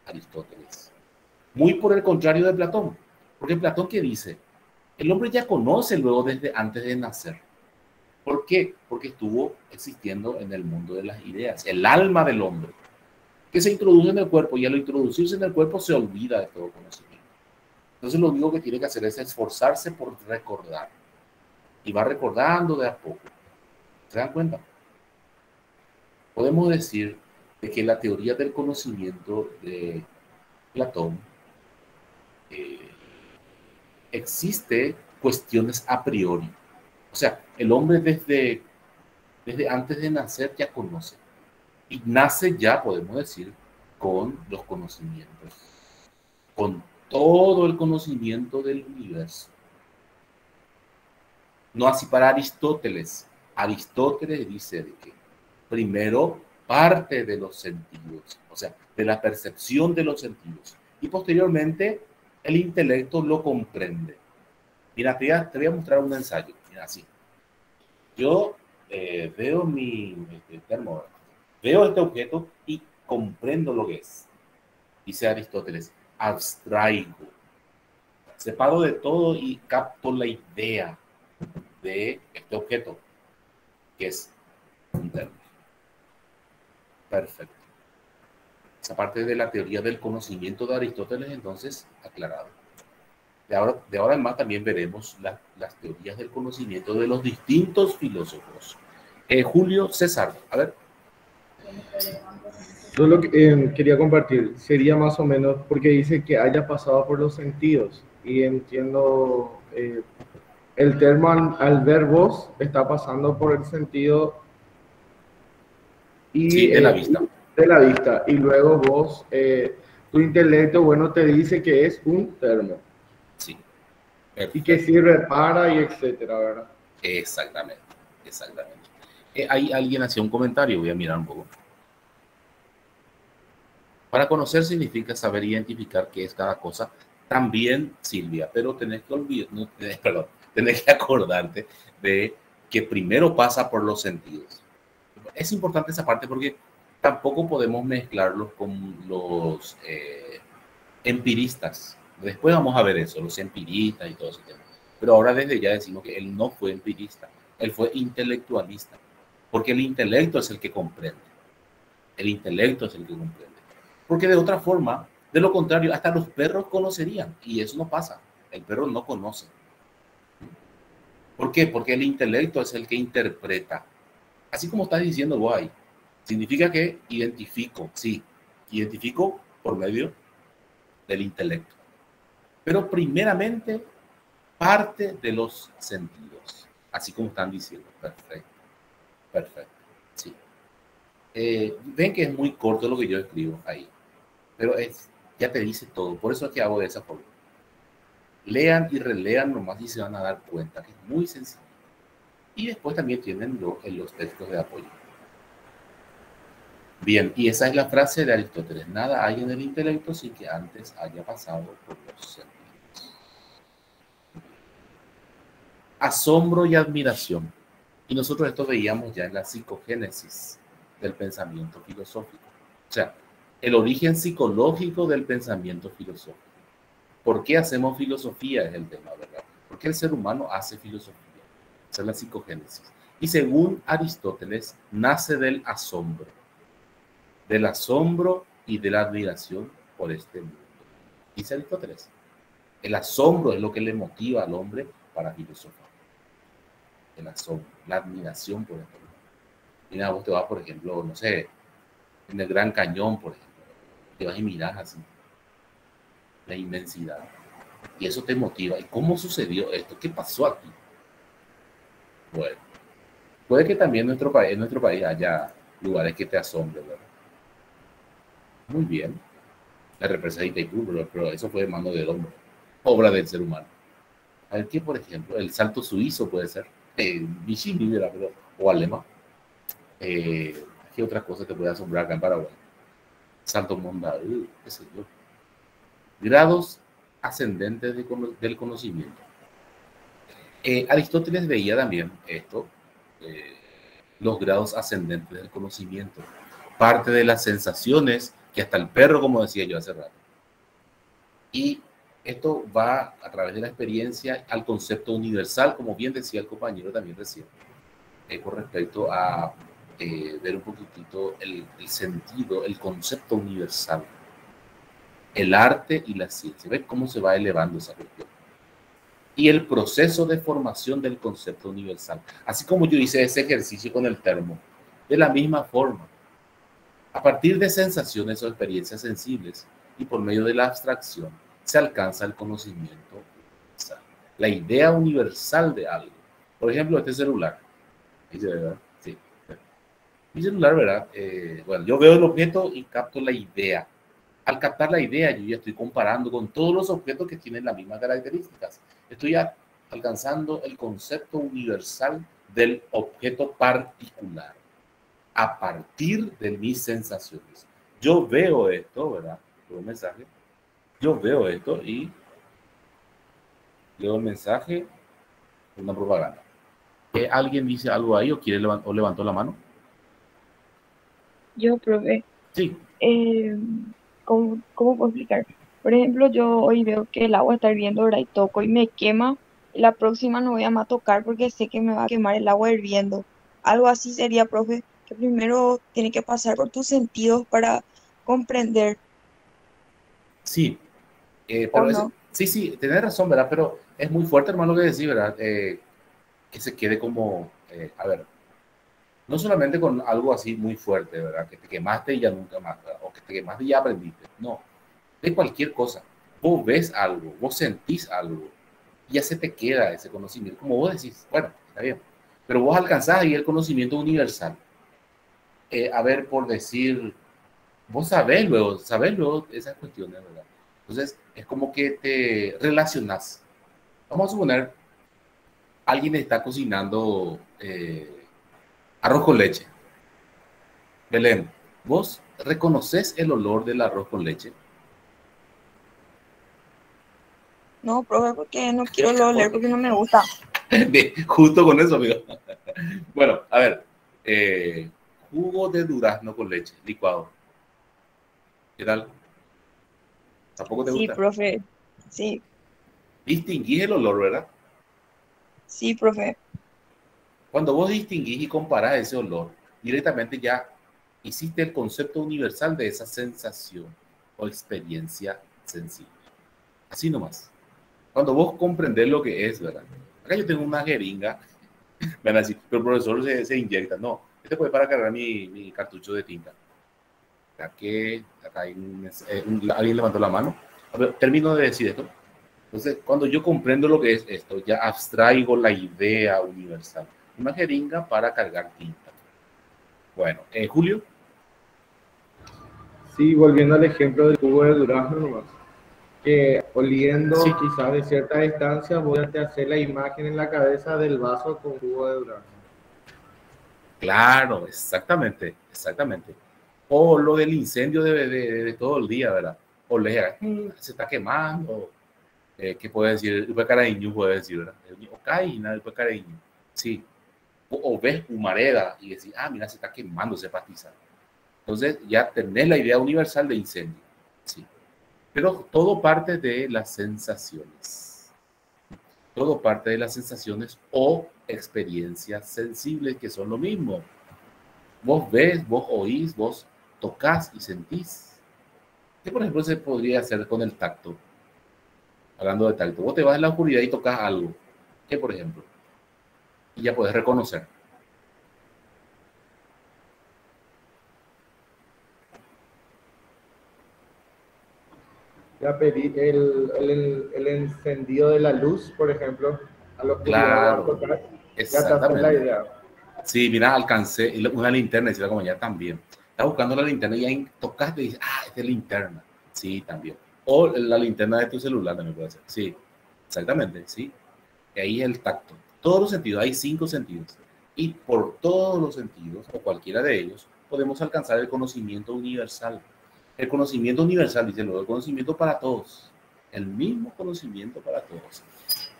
Aristóteles. Muy por el contrario de Platón. Porque Platón, ¿qué dice? El hombre ya conoce luego desde antes de nacer. ¿Por qué? Porque estuvo existiendo en el mundo de las ideas, el alma del hombre, que se introduce en el cuerpo y al introducirse en el cuerpo se olvida de todo conocimiento. Entonces lo único que tiene que hacer es esforzarse por recordar y va recordando de a poco. ¿Se dan cuenta? Podemos decir de que la teoría del conocimiento de Platón existe cuestiones a priori. O sea, el hombre desde antes de nacer ya conoce. Y nace ya, podemos decir, con los conocimientos, con todo el conocimiento del universo. No así para Aristóteles. Aristóteles dice de que primero parte de los sentidos, o sea, de la percepción de los sentidos, y posteriormente el intelecto lo comprende. Mira, te voy a mostrar un ensayo. Mira, así. Yo veo mi termómetro, veo este objeto y comprendo lo que es. Dice Aristóteles, abstraigo. Separo de todo y capto la idea de este objeto, que es un término. Perfecto. Esa parte de la teoría del conocimiento de Aristóteles, entonces, aclarado. De ahora en más también veremos las teorías del conocimiento de los distintos filósofos. Julio César, a ver. Yo lo que quería compartir sería más o menos porque dice que haya pasado por los sentidos y entiendo el término al ver vos está pasando por el sentido y sí, de la vista. De la vista y luego vos tu intelecto bueno te dice que es un termo. Sí. Perfecto. Y que sirve para y etcétera, ¿verdad? Exactamente, exactamente. Ahí alguien hacía un comentario, voy a mirar un poco. Para conocer significa saber identificar qué es cada cosa. También, Silvia, pero tenés que olvidar, no, perdón, tenés que acordarte de que primero pasa por los sentidos. Es importante esa parte porque tampoco podemos mezclarlos con los empiristas. Después vamos a ver eso, los empiristas y todo ese tema. Pero ahora desde ya decimos que él no fue empirista, él fue intelectualista, porque el intelecto es el que comprende. El intelecto es el que comprende. Porque de otra forma, de lo contrario, hasta los perros conocerían, y eso no pasa. El perro no conoce. ¿Por qué? Porque el intelecto es el que interpreta. Así como estás diciendo vos ahí, significa que identifico, sí, identifico por medio del intelecto. Pero primeramente parte de los sentidos, así como están diciendo. Perfecto, perfecto, sí. Ven que es muy corto lo que yo escribo ahí, pero ya te dice todo, por eso es que hago de esa forma. Lean y relean nomás y se van a dar cuenta que es muy sencillo. Y después también tienen los textos de apoyo. Bien, y esa es la frase de Aristóteles. Nada hay en el intelecto sin que antes haya pasado por los sentidos. Asombro y admiración. Y nosotros esto veíamos ya en la psicogénesis del pensamiento filosófico. O sea, el origen psicológico del pensamiento filosófico. ¿Por qué hacemos filosofía? Es el tema, ¿verdad? ¿Por qué el ser humano hace filosofía? Esa es la psicogénesis. Y según Aristóteles, nace del asombro. del asombro y de la admiración por este mundo. Dice Aristóteles, el asombro es lo que le motiva al hombre para filosofar. El asombro, la admiración por este mundo. Mira, vos te vas, por ejemplo, no sé, en el Gran Cañón, por ejemplo, te vas y miras así la inmensidad. Y eso te motiva. ¿Y cómo sucedió esto? ¿Qué pasó aquí? Bueno, puede que también en nuestro país haya lugares que te asombren, ¿verdad? Muy bien. La represa de Itaipú, pero eso fue de mano del hombre, obra del ser humano. A ver, ¿qué, por ejemplo? El salto suizo puede ser. Vicini, pero, o alemán. ¿Qué otra cosa te puede asombrar acá en Paraguay? Salto Mondadú, qué sé yo. Grados ascendentes del conocimiento. Aristóteles veía también esto, los grados ascendentes del conocimiento. Parte de las sensaciones que hasta el perro, como decía yo hace rato. Y esto va a través de la experiencia al concepto universal, como bien decía el compañero también recién, con respecto a ver un poquitito el sentido, el concepto universal, el arte y la ciencia. ¿Ves cómo se va elevando esa cuestión? Y el proceso de formación del concepto universal. Así como yo hice ese ejercicio con el termo, de la misma forma, a partir de sensaciones o experiencias sensibles y por medio de la abstracción, se alcanza el conocimiento universal, la idea universal de algo. Por ejemplo, este celular. ¿Verdad? Sí. Mi celular, ¿verdad? Bueno, yo veo el objeto y capto la idea. Al captar la idea, yo ya estoy comparando con todos los objetos que tienen las mismas características. Estoy alcanzando el concepto universal del objeto particular a partir de mis sensaciones. Yo veo esto, ¿verdad? Leo un mensaje. Yo veo esto y leo el mensaje, una propaganda. ¿Alguien dice algo ahí o quiere o levantó la mano? Yo, profe, Sí. ¿cómo puedo explicar? Por ejemplo, yo hoy veo que el agua está hirviendo, ¿verdad? Y toco y me quema. Y la próxima no voy a más tocar porque sé que me va a quemar el agua hirviendo. Algo así sería, profe, que primero tiene que pasar por tus sentidos para comprender, Sí, ¿o pero no? sí, tenés razón, ¿verdad? Pero es muy fuerte, hermano, lo que decís, ¿verdad? Que se quede como, a ver, no solamente con algo así muy fuerte, ¿verdad? Que te quemaste y ya nunca más, ¿verdad? O que te quemaste y ya aprendiste. No, de cualquier cosa. Vos ves algo, vos sentís algo, y ya se te queda ese conocimiento. Como vos decís, bueno, está bien, pero vos alcanzás ahí el conocimiento universal. A ver, por decir, vos sabés luego esas cuestiones, ¿verdad? Entonces, es como que te relacionás. Vamos a suponer, alguien está cocinando arroz con leche. Belén, ¿vos reconoces el olor del arroz con leche? No, profe, porque no quiero lo leer porque no me gusta. Justo con eso, amigo. Bueno, a ver, jugo de durazno con leche, licuado. ¿Qué tal? ¿Tampoco te Sí, gusta? profe. Sí, Distinguís el olor, ¿verdad? sí, profe. Cuando vos distinguís y comparás ese olor, directamente ya hiciste el concepto universal de esa sensación o experiencia sensible. Así nomás. Cuando vos comprendés lo que es, ¿verdad? Acá yo tengo una jeringa, van a decir, pero el profesor se inyecta. No, este fue para cargar mi cartucho de tinta. Acá hay alguien levantó la mano. A ver, termino de decir esto. Entonces, cuando yo comprendo lo que es esto, ya abstraigo la idea universal. Una jeringa para cargar tinta. Bueno, Julio. Sí, volviendo al ejemplo del jugo de durazno nomás, que oliendo Sí, quizás de cierta distancia voy a hacer la imagen en la cabeza del vaso con jugo de durazno. claro, exactamente, exactamente. O lo del incendio de todo el día, ¿verdad? O le se está quemando. ¿Qué puede decir? El caraíño puede decir, ¿verdad? O caína, el caraíño. Sí. O ves humareda y decís, mira, se está quemando ese pastizal. Entonces ya tenés la idea universal de incendio. Sí. Pero todo parte de las sensaciones. Todo parte de las sensaciones o experiencias sensibles que son lo mismo. Vos ves, vos oís, vos tocas y sentís. ¿Qué, por ejemplo, se podría hacer con el tacto? Hablando de tacto, vos te vas en la oscuridad y tocas algo. ¿Qué, por ejemplo? Y ya puedes reconocer. Ya pedí el encendido de la luz, por ejemplo, a la oscuridad vas a Claro, tocar. Ya te haces la exactamente. idea. Sí, mira, alcancé una linterna, decía la compañía también. Estás buscando la linterna y ahí tocaste y dices, ah, esta es linterna. Sí, también. O la linterna de tu celular también puede ser. Sí, exactamente, sí. Y ahí el tacto. Todos los sentidos, hay 5 sentidos. Y por todos los sentidos, o cualquiera de ellos, podemos alcanzar el conocimiento universal. El conocimiento universal, dice luego, el conocimiento para todos. El mismo conocimiento para todos.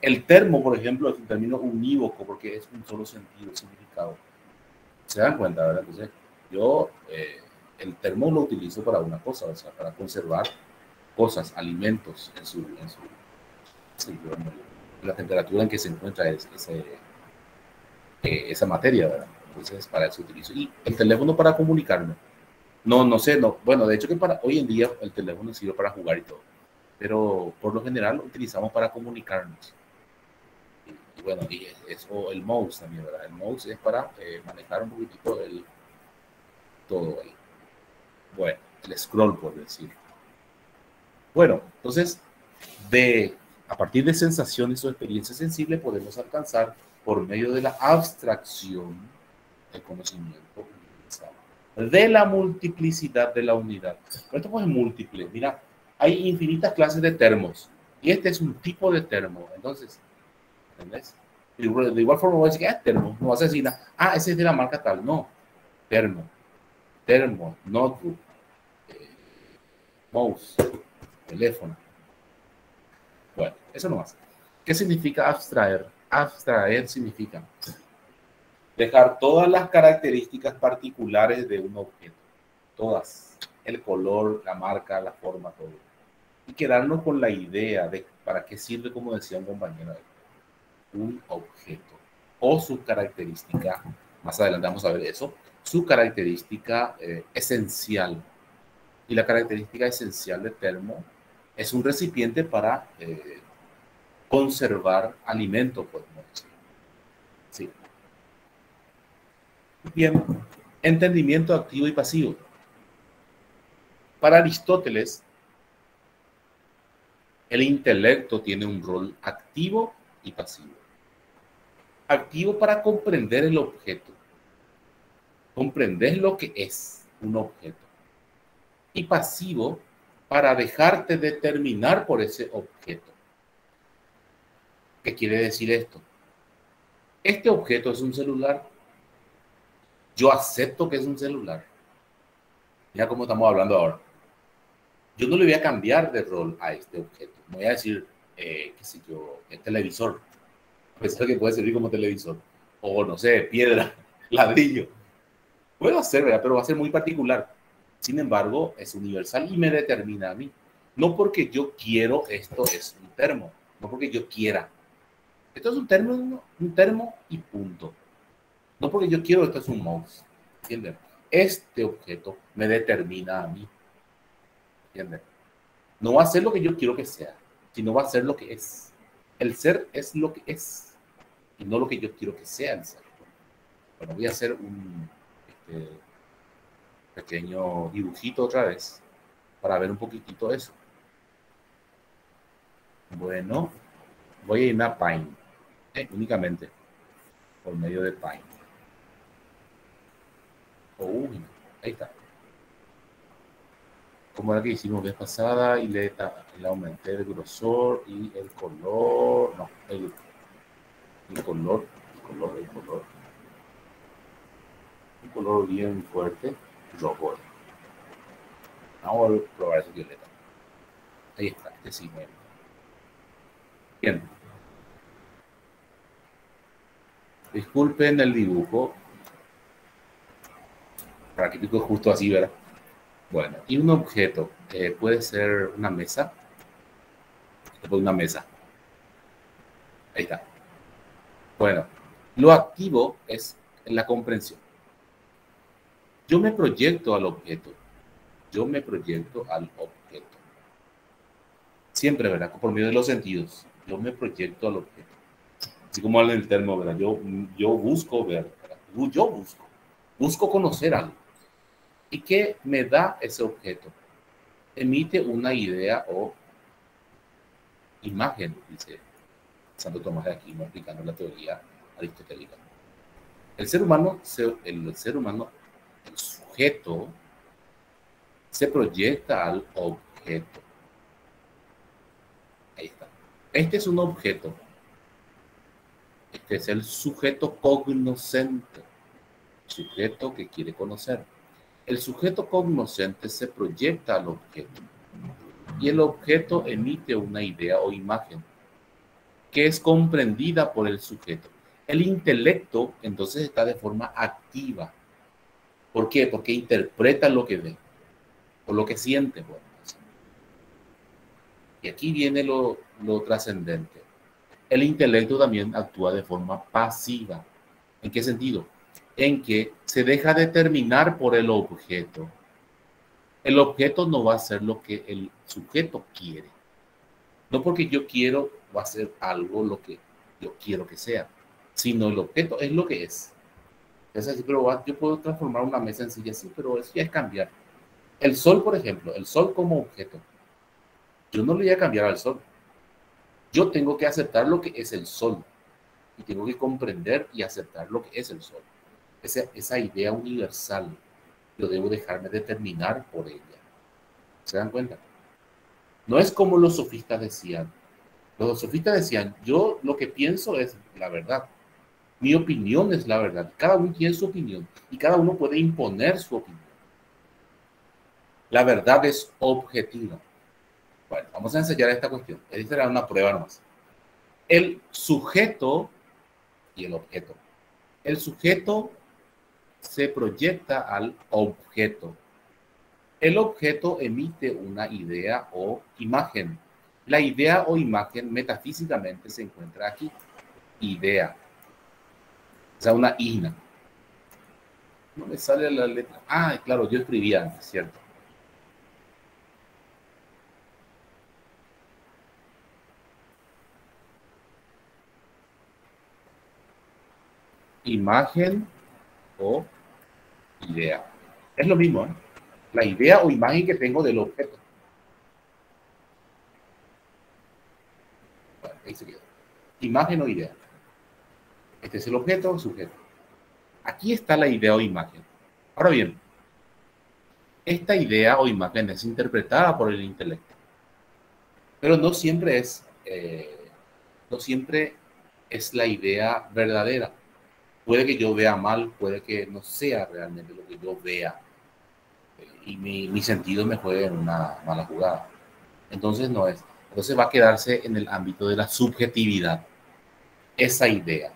El termo, por ejemplo, es un término unívoco porque es un solo sentido, significado. ¿Se dan cuenta, verdad? Entonces, yo el termo lo utilizo para una cosa, o sea, para conservar cosas, alimentos en la temperatura en que se encuentra esa materia, ¿verdad? Entonces, para eso utilizo. Y el teléfono para comunicarme. No, no sé, no. Bueno, de hecho que para hoy en día el teléfono sirve para jugar y todo, pero por lo general lo utilizamos para comunicarnos. Y bueno, y eso, el mouse también, ¿verdad? El mouse es para manejar un poquitito todo ahí. Bueno, el scroll, por decir. Bueno, entonces, a partir de sensaciones o experiencias sensibles podemos alcanzar por medio de la abstracción el conocimiento universal, de la multiplicidad de la unidad. Esto es múltiple. Mira, hay infinitas clases de termos y este es un tipo de termo. Entonces, ¿entendés? De igual forma, voy a decir que es termo. No vas a decir, ah, ese es de la marca tal. No, termo, notebook, mouse, teléfono. Bueno, eso no más. ¿Qué significa abstraer? Abstraer significa dejar todas las características particulares de un objeto. Todas. El color, la marca, la forma, todo. Y quedarnos con la idea de para qué sirve, como decía un compañero, un objeto o su característica, más adelante vamos a ver eso, su característica esencial. Y la característica esencial del termo es un recipiente para conservar alimentos, podemos decir. Sí. Bien, entendimiento activo y pasivo. Para Aristóteles, el intelecto tiene un rol activo y pasivo. Activo para comprender el objeto. Comprender lo que es un objeto. Y pasivo para dejarte determinar por ese objeto. ¿Qué quiere decir esto? Este objeto es un celular. Yo acepto que es un celular. Mira cómo estamos hablando ahora. Yo no le voy a cambiar de rol a este objeto. No voy a decir, qué sé yo, el televisor. A pesar que puede servir como televisor. O, no sé, piedra, ladrillo. Puedo hacer, ¿verdad? Pero va a ser muy particular. Sin embargo, es universal y me determina a mí. No porque yo quiero, esto es un termo. No porque yo quiera. Esto es un termo y punto. No porque yo quiero, esto es un mouse. ¿Entienden? Este objeto me determina a mí. ¿Entienden? No va a ser lo que yo quiero que sea, sino va a ser lo que es. El ser es lo que es y no lo que yo quiero que sea el ser. Bueno, voy a hacer un pequeño dibujito otra vez para ver un poquitito eso. Bueno, voy a irme a Paint, únicamente por medio de Paint. Ahí está. Como era que hicimos vez pasada y le aumenté el grosor y el color. No, el color. Un color bien fuerte, rojo. Vamos a probar ese violeta. Ahí está, este sí. Bien. Disculpen el dibujo. Para que pico justo así, ¿verdad? Bueno, y un objeto puede ser una mesa. Después una mesa. Ahí está. Bueno, lo activo es la comprensión. Yo me proyecto al objeto yo me proyecto al objeto. Siempre, ¿verdad? Por medio de los sentidos. Yo me proyecto al objeto. Así como en el termo, ¿verdad? Yo busco ver, ¿verdad? Yo busco conocer algo. ¿Y qué me da ese objeto? Emite una idea o imagen, dice Santo Tomás de Aquino, aplicando la teoría aristotélica. El ser humano, el sujeto, se proyecta al objeto. Ahí está. Este es un objeto. Este es el sujeto cognoscente, sujeto que quiere conocer. El sujeto cognoscente se proyecta al objeto y el objeto emite una idea o imagen que es comprendida por el sujeto. El intelecto entonces está de forma activa. ¿Por qué? Porque interpreta lo que ve o lo que siente. Bueno, y aquí viene lo trascendente. El intelecto también actúa de forma pasiva. ¿En qué sentido? En que se deja determinar por el objeto. El objeto no va a hacer lo que el sujeto quiere. No porque yo quiero va a ser algo lo que yo quiero que sea, sino el objeto es lo que es. Es así, pero yo puedo transformar una mesa en silla así, pero eso ya es cambiar. El sol, por ejemplo, el sol como objeto. Yo no le voy a cambiar al sol. Yo tengo que aceptar lo que es el sol y tengo que comprender y aceptar lo que es el sol. Esa idea universal, yo debo dejarme determinar por ella. ¿Se dan cuenta? No es como los sofistas decían. Los sofistas decían, yo lo que pienso es la verdad. Mi opinión es la verdad. Cada uno tiene su opinión y cada uno puede imponer su opinión. La verdad es objetiva. Bueno, vamos a ensayar esta cuestión. Esta era una prueba nomás. El sujeto y el objeto. El sujeto se proyecta al objeto. El objeto emite una idea o imagen. La idea o imagen metafísicamente se encuentra aquí. Idea. O sea, una ina. No me sale la letra. Ah, claro, yo escribía antes, ¿cierto? Imagen o idea. Es lo mismo, ¿eh? La idea o imagen que tengo del objeto. Bueno, ahí se quedó. Imagen o idea. Este es el objeto o sujeto. Aquí está la idea o imagen. Ahora bien, esta idea o imagen es interpretada por el intelecto, pero no siempre es la idea verdadera. Puede que yo vea mal, puede que no sea realmente lo que yo vea y mi sentido me juegue en una mala jugada. Entonces no es. Entonces va a quedarse en el ámbito de la subjetividad esa idea,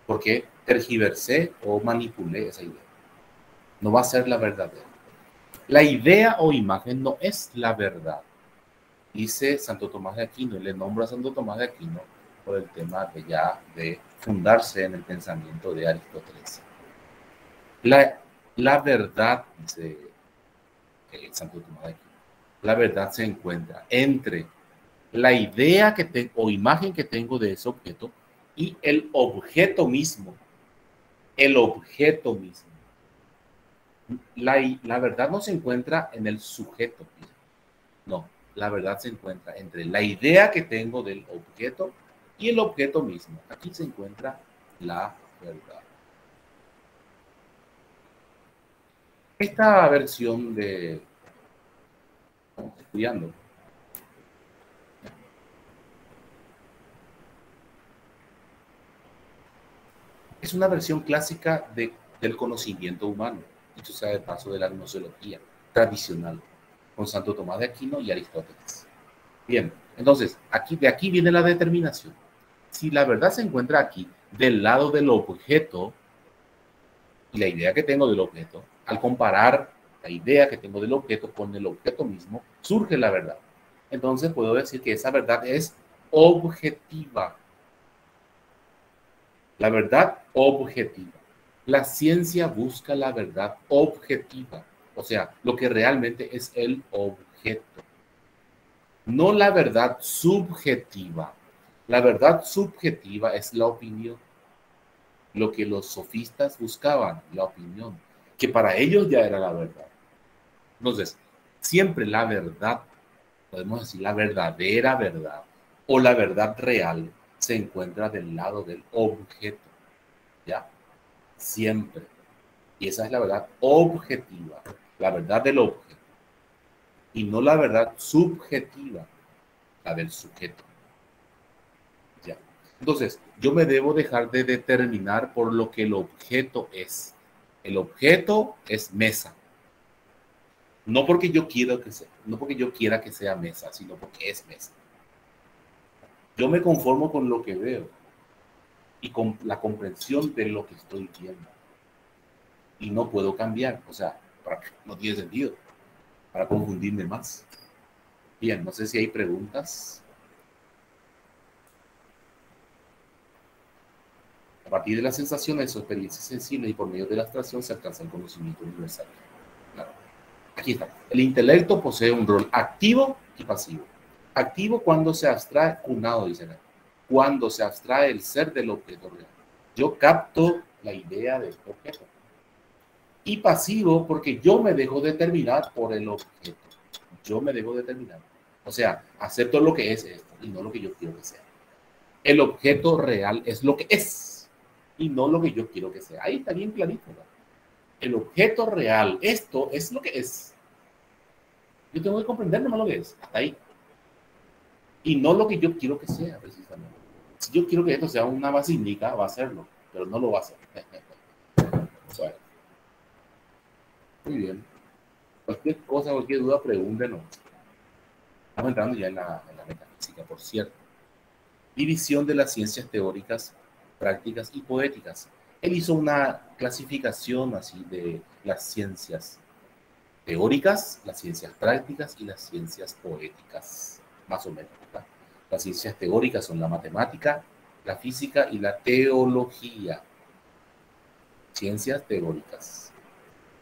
porque tergiversé o manipulé esa idea. No va a ser la verdadera. La idea o imagen no es la verdad. Dice Santo Tomás de Aquino, y le nombra a Santo Tomás de Aquino por el tema de fundarse en el pensamiento de Aristóteles. La verdad, dice Santo Tomás de Aquino, la verdad se encuentra entre la idea que tengo o imagen que tengo de ese objeto y el objeto mismo. El objeto mismo. La verdad no se encuentra en el sujeto. No, la verdad se encuentra entre la idea que tengo del objeto y el objeto mismo. Aquí se encuentra la verdad. Esta versión de... Estamos estudiando. Es una versión clásica del conocimiento humano, dicho sea de paso, de la gnoseología tradicional, con Santo Tomás de Aquino y Aristóteles. Bien, entonces, de aquí viene la determinación. Si la verdad se encuentra aquí, del lado del objeto, y la idea que tengo del objeto, al comparar la idea que tengo del objeto con el objeto mismo, surge la verdad. Entonces puedo decir que esa verdad es objetiva. La verdad objetiva. La ciencia busca la verdad objetiva. O sea, lo que realmente es el objeto. No la verdad subjetiva. La verdad subjetiva es la opinión. Lo que los sofistas buscaban, la opinión, que para ellos ya era la verdad. Entonces, siempre la verdad, podemos decir la verdadera verdad o la verdad real, se encuentra del lado del objeto. ¿Ya? Siempre. Y esa es la verdad objetiva, la verdad del objeto. Y no la verdad subjetiva, la del sujeto. ¿Ya? Entonces, yo me debo dejar de determinar por lo que el objeto es. El objeto es mesa. No porque yo quiera que sea, no porque yo quiera que sea mesa, sino porque es mesa. Yo me conformo con lo que veo y con la comprensión de lo que estoy viendo. Y no puedo cambiar, o sea, no tiene sentido, para confundirme más. Bien, no sé si hay preguntas. A partir de las sensaciones o experiencias sensibles y por medio de la abstracción se alcanza el conocimiento universal. Claro. Aquí está. El intelecto posee un rol activo y pasivo. Activo cuando se abstrae, cunado, dice acá, cuando se abstrae el ser del objeto real. Yo capto la idea del objeto. Y pasivo porque yo me dejo determinar por el objeto. Yo me dejo determinar. O sea, acepto lo que es esto y no lo que yo quiero que sea. El objeto real es lo que es y no lo que yo quiero que sea. Ahí está bien clarito, ¿verdad? El objeto real, esto es lo que es. Yo tengo que comprender nomás lo que es, hasta ahí. Y no lo que yo quiero que sea, precisamente. Si yo quiero que esto sea una basílica, va a serlo, pero no lo va a hacer. Muy bien. Cualquier cosa, cualquier duda, pregúntenos. Estamos entrando ya en la metafísica, por cierto. División de las ciencias teóricas, prácticas y poéticas. Él hizo una clasificación así de las ciencias teóricas, las ciencias prácticas y las ciencias poéticas, más o menos, ¿verdad? Las ciencias teóricas son la matemática, la física y la teología. Ciencias teóricas.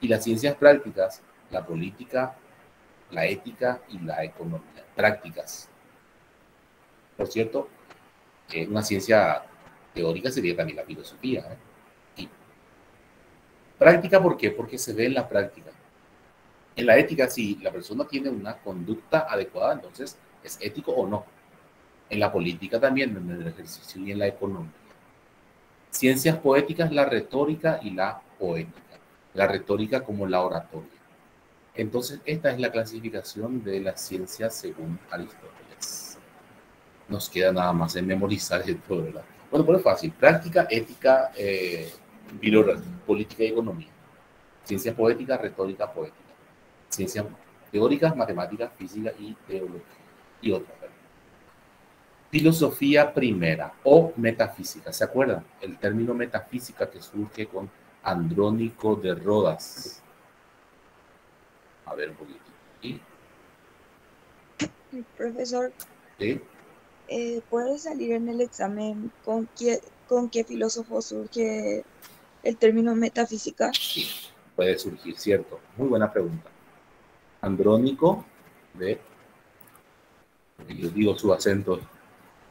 Y las ciencias prácticas, la política, la ética y la economía. Prácticas. Por cierto, una ciencia teórica sería también la filosofía. Y práctica, ¿por qué? Porque se ve en la práctica. En la ética, si la persona tiene una conducta adecuada, entonces es ético o no. En la política también, en el ejercicio y en la economía. Ciencias poéticas, la retórica y la poética. La retórica como la oratoria. Entonces, esta es la clasificación de las ciencias según Aristóteles. Nos queda nada más en memorizar esto, ¿verdad? Bueno, pues es fácil. Práctica, ética, política y economía. Ciencias poéticas, retórica, poética. Ciencias teóricas, matemáticas, física y teología. Y otras. Filosofía primera o metafísica. ¿Se acuerdan? El término metafísica que surge con Andrónico de Rodas. A ver un poquito. ¿Sí? Profesor, ¿Sí? ¿puede salir en el examen con qué filósofo surge el término metafísica? Sí, puede surgir, cierto. Muy buena pregunta. Andrónico de, yo digo su acento,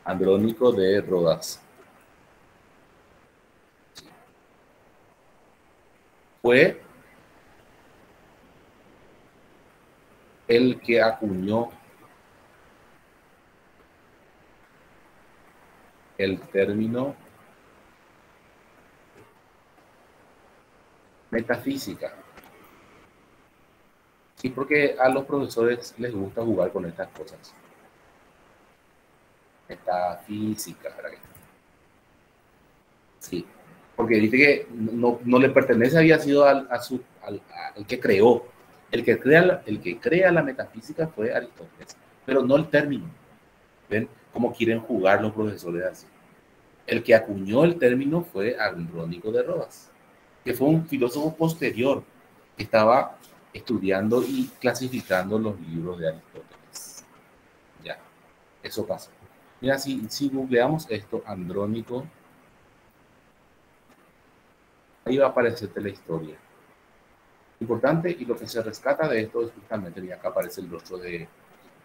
Andrónico de Rodas. Sí. Fue el que acuñó el término metafísica. Sí, porque a los profesores les gusta jugar con estas cosas. Metafísica, ¿verdad? Sí, porque dice que no le pertenece, había sido al que creó. El que crea la metafísica fue Aristóteles, pero no el término. ¿Ven cómo quieren jugar los profesores así? El que acuñó el término fue Andrónico de Rodas, que fue un filósofo posterior que estaba estudiando y clasificando los libros de Aristóteles. Ya, eso pasó. Mira, si googleamos esto, Andrónico, ahí va a aparecerte la historia. Importante, y lo que se rescata de esto es justamente, y acá aparece el rostro de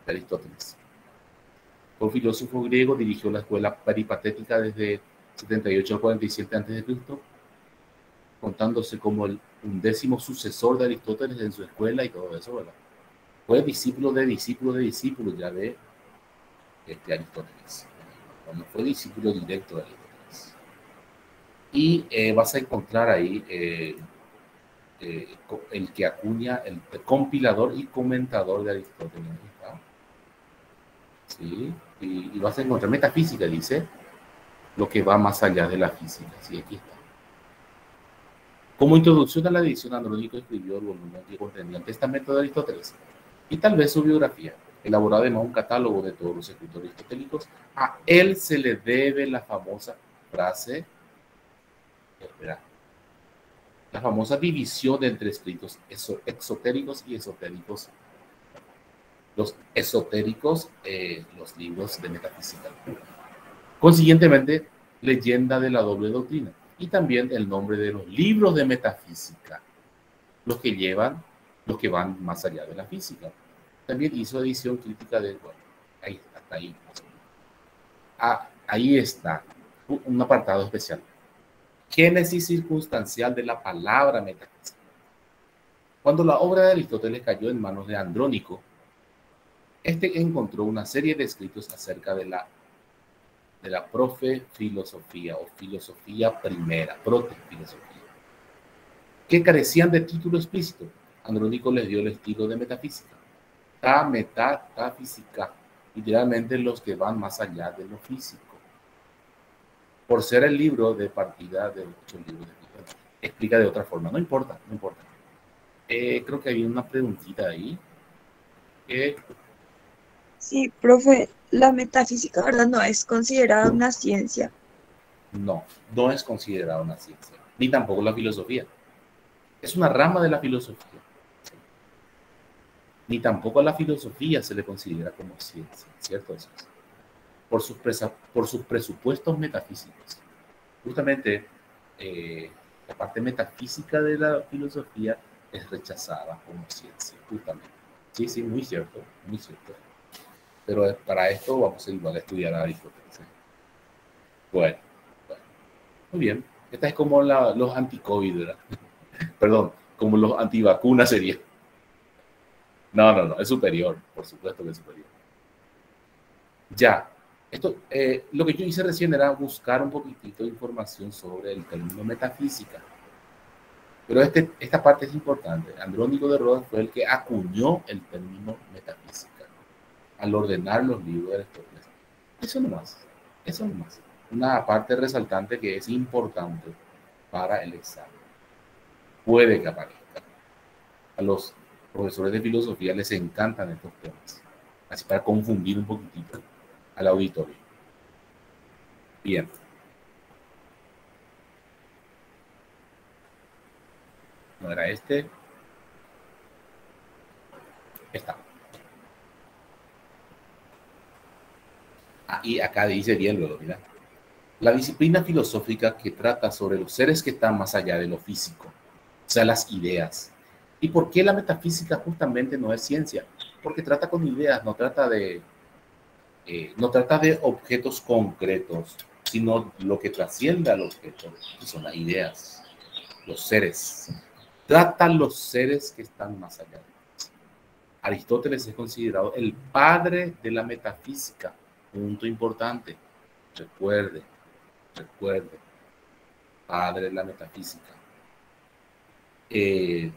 Aristóteles. Fue un filósofo griego, dirigió la escuela peripatética desde 78 al 47 a.C., contándose como el undécimo sucesor de Aristóteles en su escuela y todo eso, ¿verdad? Fue discípulo de discípulo de discípulo ya de Aristóteles. No fue discípulo directo de Aristóteles. Y vas a encontrar ahí el que acuña, el compilador y comentador de Aristóteles. ¿Sí? Y vas a encontrar metafísica, dice, lo que va más allá de la física. Sí, aquí está. Como introducción a la edición, Andrónico escribió el volumen que contenía el testamento de Aristóteles y tal vez su biografía, elaborado además un catálogo de todos los escritores aristotélicos. A él se le debe la famosa frase, la famosa división entre escritos exotéricos y esotéricos. Los esotéricos, los libros de metafísica. Consiguientemente, leyenda de la doble doctrina. Y también el nombre de los libros de metafísica, los que van más allá de la física. También hizo edición crítica de, bueno, ahí, hasta ahí. Ahí está un apartado especial. Génesis circunstancial de la palabra metafísica. Cuando la obra de Aristóteles cayó en manos de Andrónico, este encontró una serie de escritos acerca de la profe-filosofía o filosofía primera, proto-filosofía, que carecían de título explícito. Andrónico les dio el estilo de metafísica. Metafísica, literalmente los que van más allá de lo físico. Por ser el libro de partida de muchos libros de física, explica de otra forma. No importa, no importa. Creo que había una preguntita ahí. Sí, profe, la metafísica, ¿verdad? No es considerada una ciencia. No, no es considerada una ciencia, ni tampoco la filosofía. Es una rama de la filosofía. Ni tampoco a la filosofía se le considera como ciencia, ¿cierto? Eso es. Por sus presupuestos metafísicos. Justamente, la parte metafísica de la filosofía es rechazada como ciencia, justamente. Sí, sí, muy cierto, muy cierto. Pero para esto vamos a igual a estudiar a Aristóteles. Bueno, muy bien. Esta es como los anti-COVID, ¿verdad? Perdón, como los antivacunas sería. No, es superior, por supuesto que es superior. Ya, esto, lo que yo hice recién era buscar un poquitito de información sobre el término metafísica. Pero esta parte es importante. Andrónico de Rodas fue el que acuñó el término metafísica al ordenar los libros de Aristóteles. Eso nomás. Una parte resaltante que es importante para el examen. Puede que aparezca. A los profesores de filosofía les encantan estos temas. Así para confundir un poquitito al auditorio. Bien. No era este. Está. Y acá dice bien luego, mira. La disciplina filosófica que trata sobre los seres que están más allá de lo físico, o sea, las ideas. ¿Y por qué la metafísica justamente no es ciencia? Porque trata con ideas, no trata de objetos concretos, sino lo que trasciende al objeto, que son las ideas, los seres. Trata los seres que están más allá. Aristóteles es considerado el padre de la metafísica. Punto importante. Recuerde, padre de la metafísica.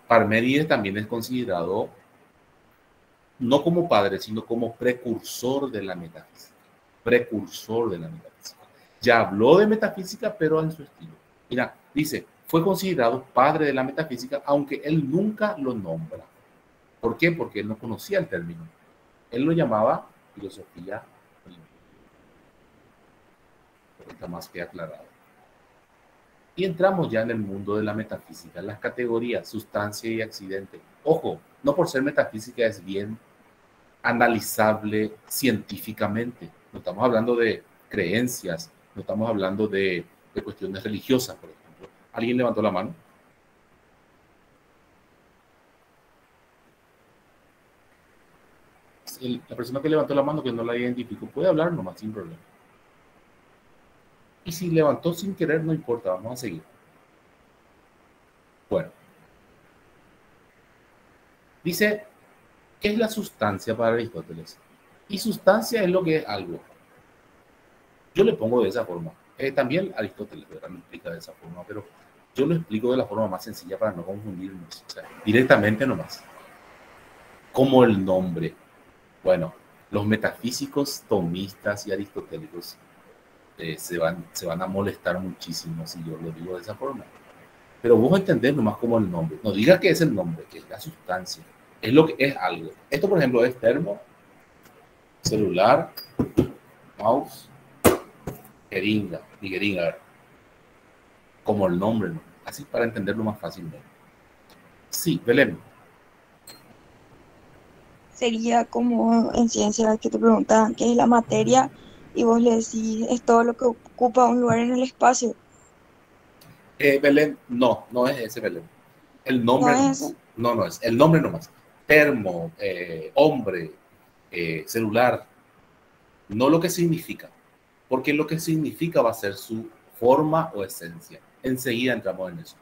Parménides también es considerado no como padre, sino como precursor de la metafísica. Ya habló de metafísica, pero en su estilo. Mira, dice, fue considerado padre de la metafísica, aunque él nunca lo nombra. ¿Por qué? Porque él no conocía el término. Él lo llamaba filosofía primera. Está más que aclarado. Y entramos ya en el mundo de la metafísica, las categorías sustancia y accidente. Ojo, no por ser metafísica es bien analizable científicamente. No estamos hablando de creencias, no estamos hablando de cuestiones religiosas, por ejemplo. ¿Alguien levantó la mano? la persona que levantó la mano, que no la identificó, puede hablar nomás sin problema. Y si levantó sin querer, no importa, vamos a seguir. Bueno, dice, ¿qué es la sustancia para Aristóteles? Y sustancia es lo que es algo. Yo le pongo de esa forma. También Aristóteles, ¿verdad?, me explica de esa forma, pero yo lo explico de la forma más sencilla para no confundirnos. O sea, directamente nomás. Como el nombre. Bueno, los metafísicos tomistas y aristotélicos se van a molestar muchísimo si yo lo digo de esa forma. Pero vos entendés nomás como el nombre. No digas que es el nombre, que es la sustancia. Es lo que es algo. Esto, por ejemplo, es termo, celular, mouse, jeringa, y jeringa, como el nombre, ¿no? Así para entenderlo más fácilmente. Sí, Belén. Sería como en ciencia que te preguntan qué es la materia y vos le decís es todo lo que ocupa un lugar en el espacio. Belén, no, no es ese Belén. El ¿No nombre es nomás. eso? No, no es. El nombre nomás. Termo, hombre, celular. No lo que significa. Porque lo que significa va a ser su forma o esencia. Enseguida entramos en eso.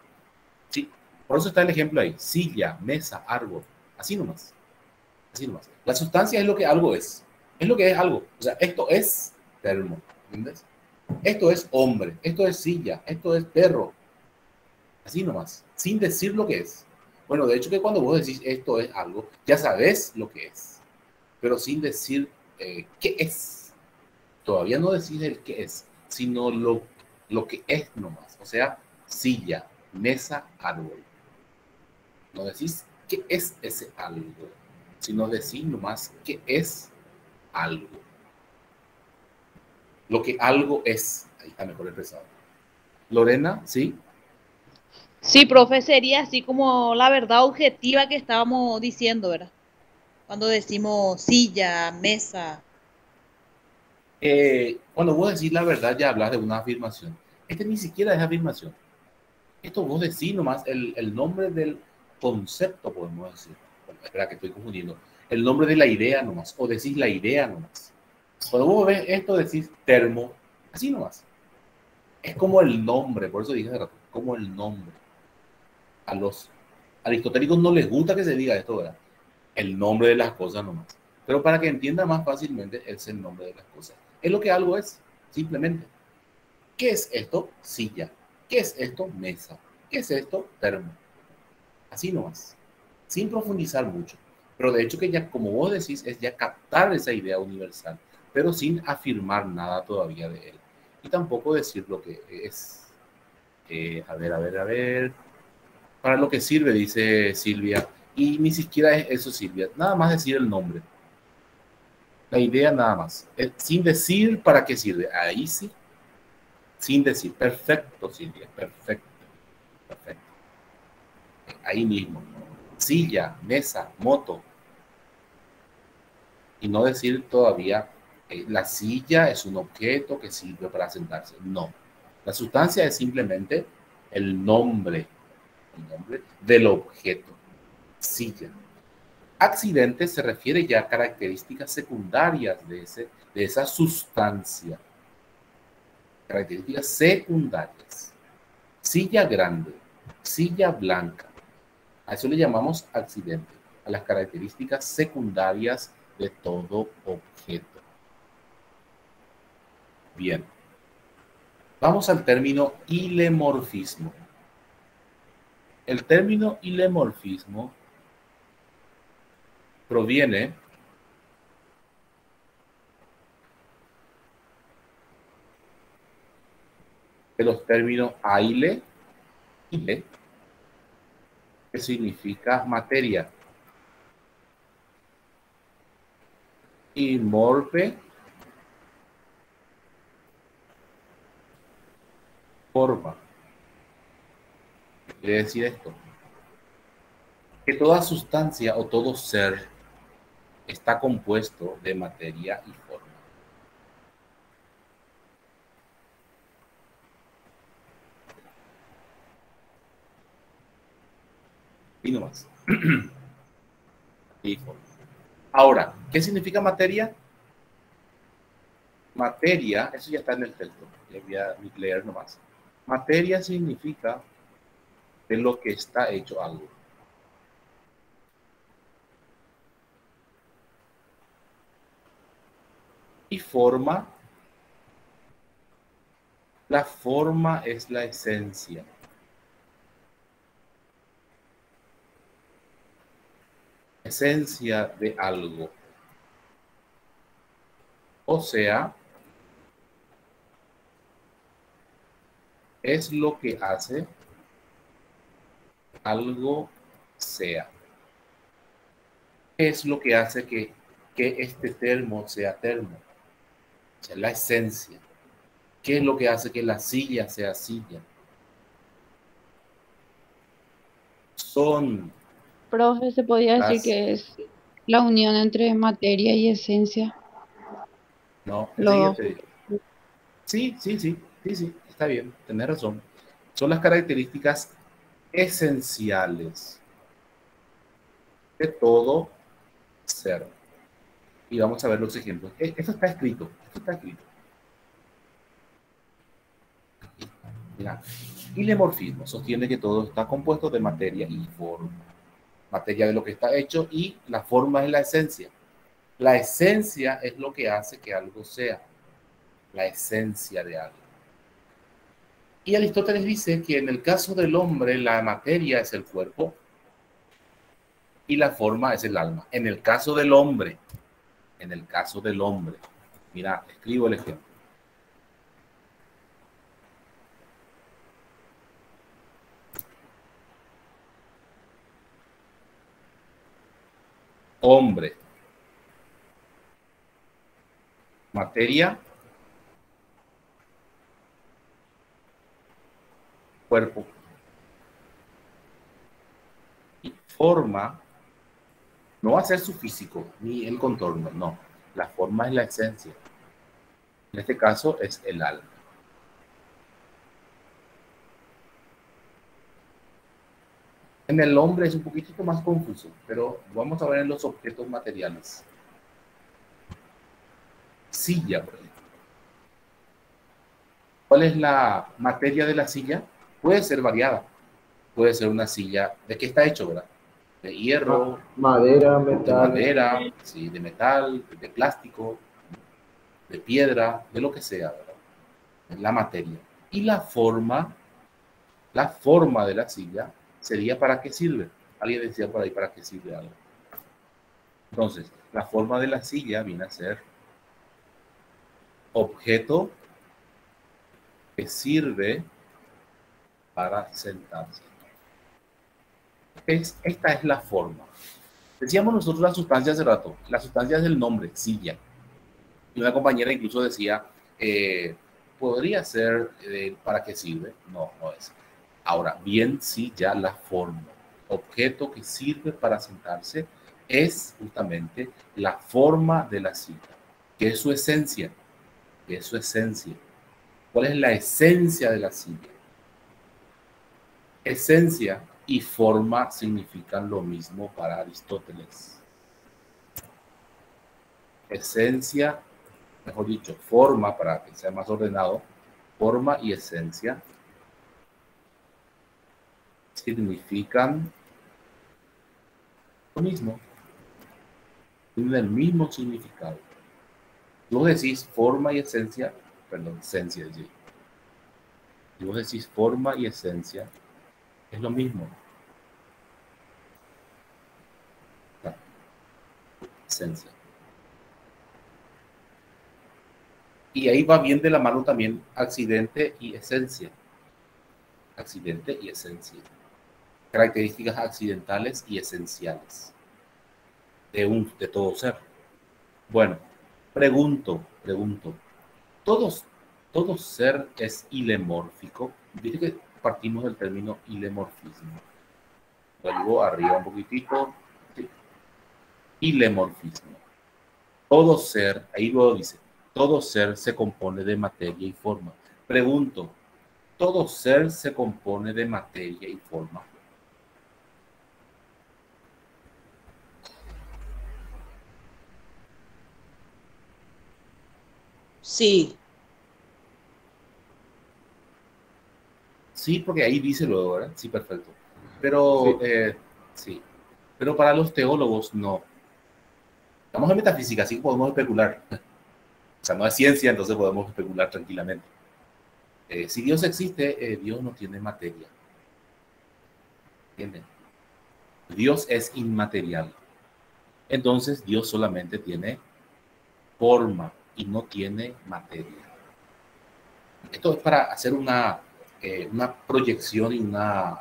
Sí. Por eso está el ejemplo ahí. Silla, mesa, árbol. Así nomás. Así nomás. La sustancia es lo que algo es. Es lo que es algo. O sea, esto es termo. ¿Entiendes? Esto es hombre. Esto es silla. Esto es perro. Así nomás. Sin decir lo que es. Bueno, de hecho que cuando vos decís esto es algo, ya sabes lo que es. Pero sin decir qué es. Todavía no decís el qué es, sino lo que es nomás. O sea, silla, mesa, árbol. No decís qué es ese algo, sino decís nomás qué es algo. Lo que algo es. Ahí está mejor expresado. Lorena, ¿sí? Sí, profe, sería así como la verdad objetiva que estábamos diciendo, ¿verdad? Cuando decimos silla, mesa. Cuando vos decís la verdad, ya hablas de una afirmación. Este ni siquiera es afirmación. Esto vos decís nomás el nombre del concepto, podemos decir. Bueno, espera que estoy confundiendo. El nombre de la idea nomás, o decís la idea nomás. Cuando vos ves esto, decís termo, así nomás. Es como el nombre, por eso dije hace rato, como el nombre. A los aristotélicos no les gusta que se diga esto, ¿verdad? El nombre de las cosas nomás. Pero para que entienda más fácilmente, es el nombre de las cosas. Es lo que algo es, simplemente. ¿Qué es esto? Silla. ¿Qué es esto? Mesa. ¿Qué es esto? Termo. Así nomás. Sin profundizar mucho. Pero de hecho que ya, como vos decís, es ya captar esa idea universal, pero sin afirmar nada todavía de él. Y tampoco decir lo que es. A ver. Para lo que sirve, dice Silvia. Y ni siquiera es eso, Silvia. Nada más decir el nombre. La idea nada más. Sin decir para qué sirve. Ahí sí. Sin decir. Perfecto, Silvia. Perfecto. Perfecto. Ahí mismo. Silla, mesa, moto. Y no decir todavía, la silla es un objeto que sirve para sentarse. No. La sustancia es simplemente el nombre del objeto. Silla. Accidente se refiere ya a características secundarias de esa sustancia. Características secundarias. Silla grande, silla blanca. A eso le llamamos accidente, a las características secundarias de todo objeto. Bien. Vamos al término ilemorfismo. El término ilemorfismo proviene de los términos aile, ile, que significa materia, y morfe, forma. ¿Qué quiere decir esto? Que toda sustancia o todo ser está compuesto de materia y forma. Y no más. Y forma. Ahora, ¿qué significa materia? Materia, eso ya está en el texto, ya voy a leer nomás. Materia significa de lo que está hecho algo. Y forma, la forma es la esencia. Esencia de algo. O sea, es lo que hace algo sea. Es lo que hace que este termo sea termo. O sea, la esencia. ¿Qué es lo que hace que la silla sea silla? Son Profe, se podría decir las... que es la unión entre materia y esencia. No, Los enseguida dos. te digo. Sí, está bien, tenés razón. Son las características esenciales de todo ser. Y vamos a ver los ejemplos. Esto está escrito, Mira, ilemorfismo sostiene que todo está compuesto de materia y forma. Materia de lo que está hecho y la forma es la esencia. La esencia es lo que hace que algo sea. La esencia de algo. Y Aristóteles dice que en el caso del hombre la materia es el cuerpo y la forma es el alma. En el caso del hombre, mira, escribo el ejemplo. Hombre, materia, cuerpo. Y forma no va a ser su físico ni el contorno, no. La forma es la esencia. En este caso es el alma. En el hombre es un poquitito más confuso, pero vamos a ver en los objetos materiales. Silla, por ejemplo. ¿Cuál es la materia de la silla? Puede ser variada. Puede ser una silla, ¿de qué está hecho, verdad? De hierro, Madera, de metal. madera, sí, de metal, de plástico, de piedra, de lo que sea, ¿verdad? La materia. Y la forma de la silla sería ¿para qué sirve? Alguien decía por ahí, ¿para qué sirve algo? Entonces, la forma de la silla viene a ser objeto que sirve para sentarse. Esta es la forma. Decíamos nosotros la sustancia hace rato. La sustancia es el nombre, silla. Y una compañera incluso decía, ¿podría ser para qué sirve? No, no es. Ahora, bien, sí, ya la forma. Objeto que sirve para sentarse es justamente la forma de la silla. ¿Qué es su esencia? ¿Qué es su esencia? ¿Cuál es la esencia de la silla? Esencia y forma significan lo mismo para Aristóteles. Esencia, mejor dicho, forma, para que sea más ordenado, forma y esencia significan lo mismo, tienen el mismo significado. Si vos decís forma y esencia, perdón, esencia, sí. Si vos decís forma y esencia, es lo mismo. Esencia. Y ahí va bien de la mano también accidente y esencia. Accidente y esencia. Características accidentales y esenciales de todo ser. Bueno, pregunto, todo ser es ilemórfico. Dice que partimos del término ilemorfismo. Lo llevo arriba un poquitito. Sí. Ilemorfismo. Todo ser, ahí luego dice, todo ser se compone de materia y forma. Pregunto, ¿todo ser se compone de materia y forma? Sí, Sí, porque ahí dice luego, ¿verdad? Sí, perfecto. Sí, Pero, sí. Pero para los teólogos, no. Estamos en metafísica, así que podemos especular. O sea, no es ciencia, entonces podemos especular tranquilamente. Si Dios existe, Dios no tiene materia. ¿Entienden? Dios es inmaterial. Entonces, Dios solamente tiene forma y no tiene materia. Esto es para hacer una proyección y una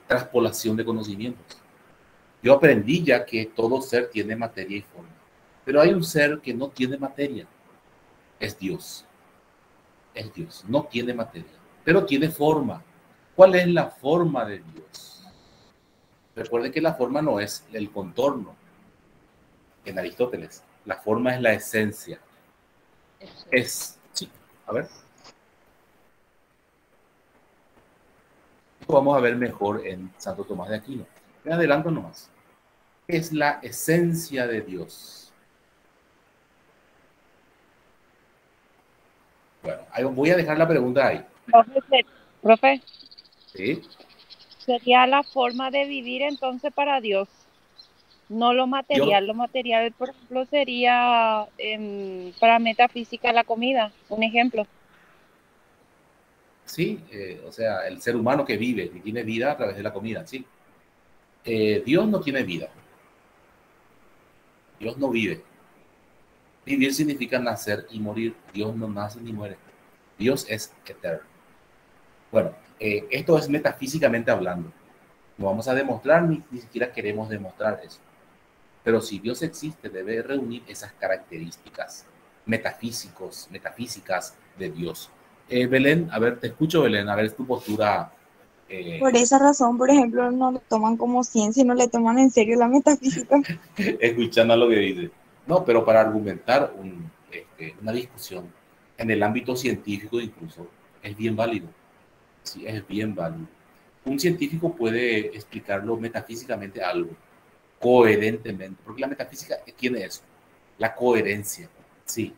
traspolación de conocimientos. Yo aprendí ya que todo ser tiene materia y forma, pero hay un ser que no tiene materia, es Dios. Es Dios, no tiene materia, pero tiene forma. ¿Cuál es la forma de Dios? Recuerden que la forma no es el contorno en Aristóteles, la forma es la esencia. Sí, a ver, esto vamos a ver mejor en Santo Tomás de Aquino. Me adelanto nomás. Es la esencia de Dios. Bueno, voy a dejar la pregunta ahí. Profe, ¿Sí? sería la forma de vivir entonces para Dios, no lo Dios, material. Lo material, por ejemplo, sería para metafísica la comida, un ejemplo. sí, o sea, el ser humano que vive, que tiene vida a través de la comida, sí. Dios no tiene vida, Dios no vive. Vivir significa nacer y morir. Dios no nace ni muere. Dios es eterno. Bueno, esto es metafísicamente hablando. No vamos a demostrar, ni siquiera queremos demostrar eso. Pero si Dios existe, debe reunir esas características metafísicas de Dios. Belén, a ver, te escucho, Belén, a ver tu postura. Por esa razón, por ejemplo, no lo toman como ciencia y no le toman en serio la metafísica. Escuchando lo que dice. No, pero para argumentar una discusión en el ámbito científico incluso es bien válido. Sí, es bien válido. Un científico puede explicarlo metafísicamente algo, coherentemente, porque la metafísica tiene eso, la coherencia, sí.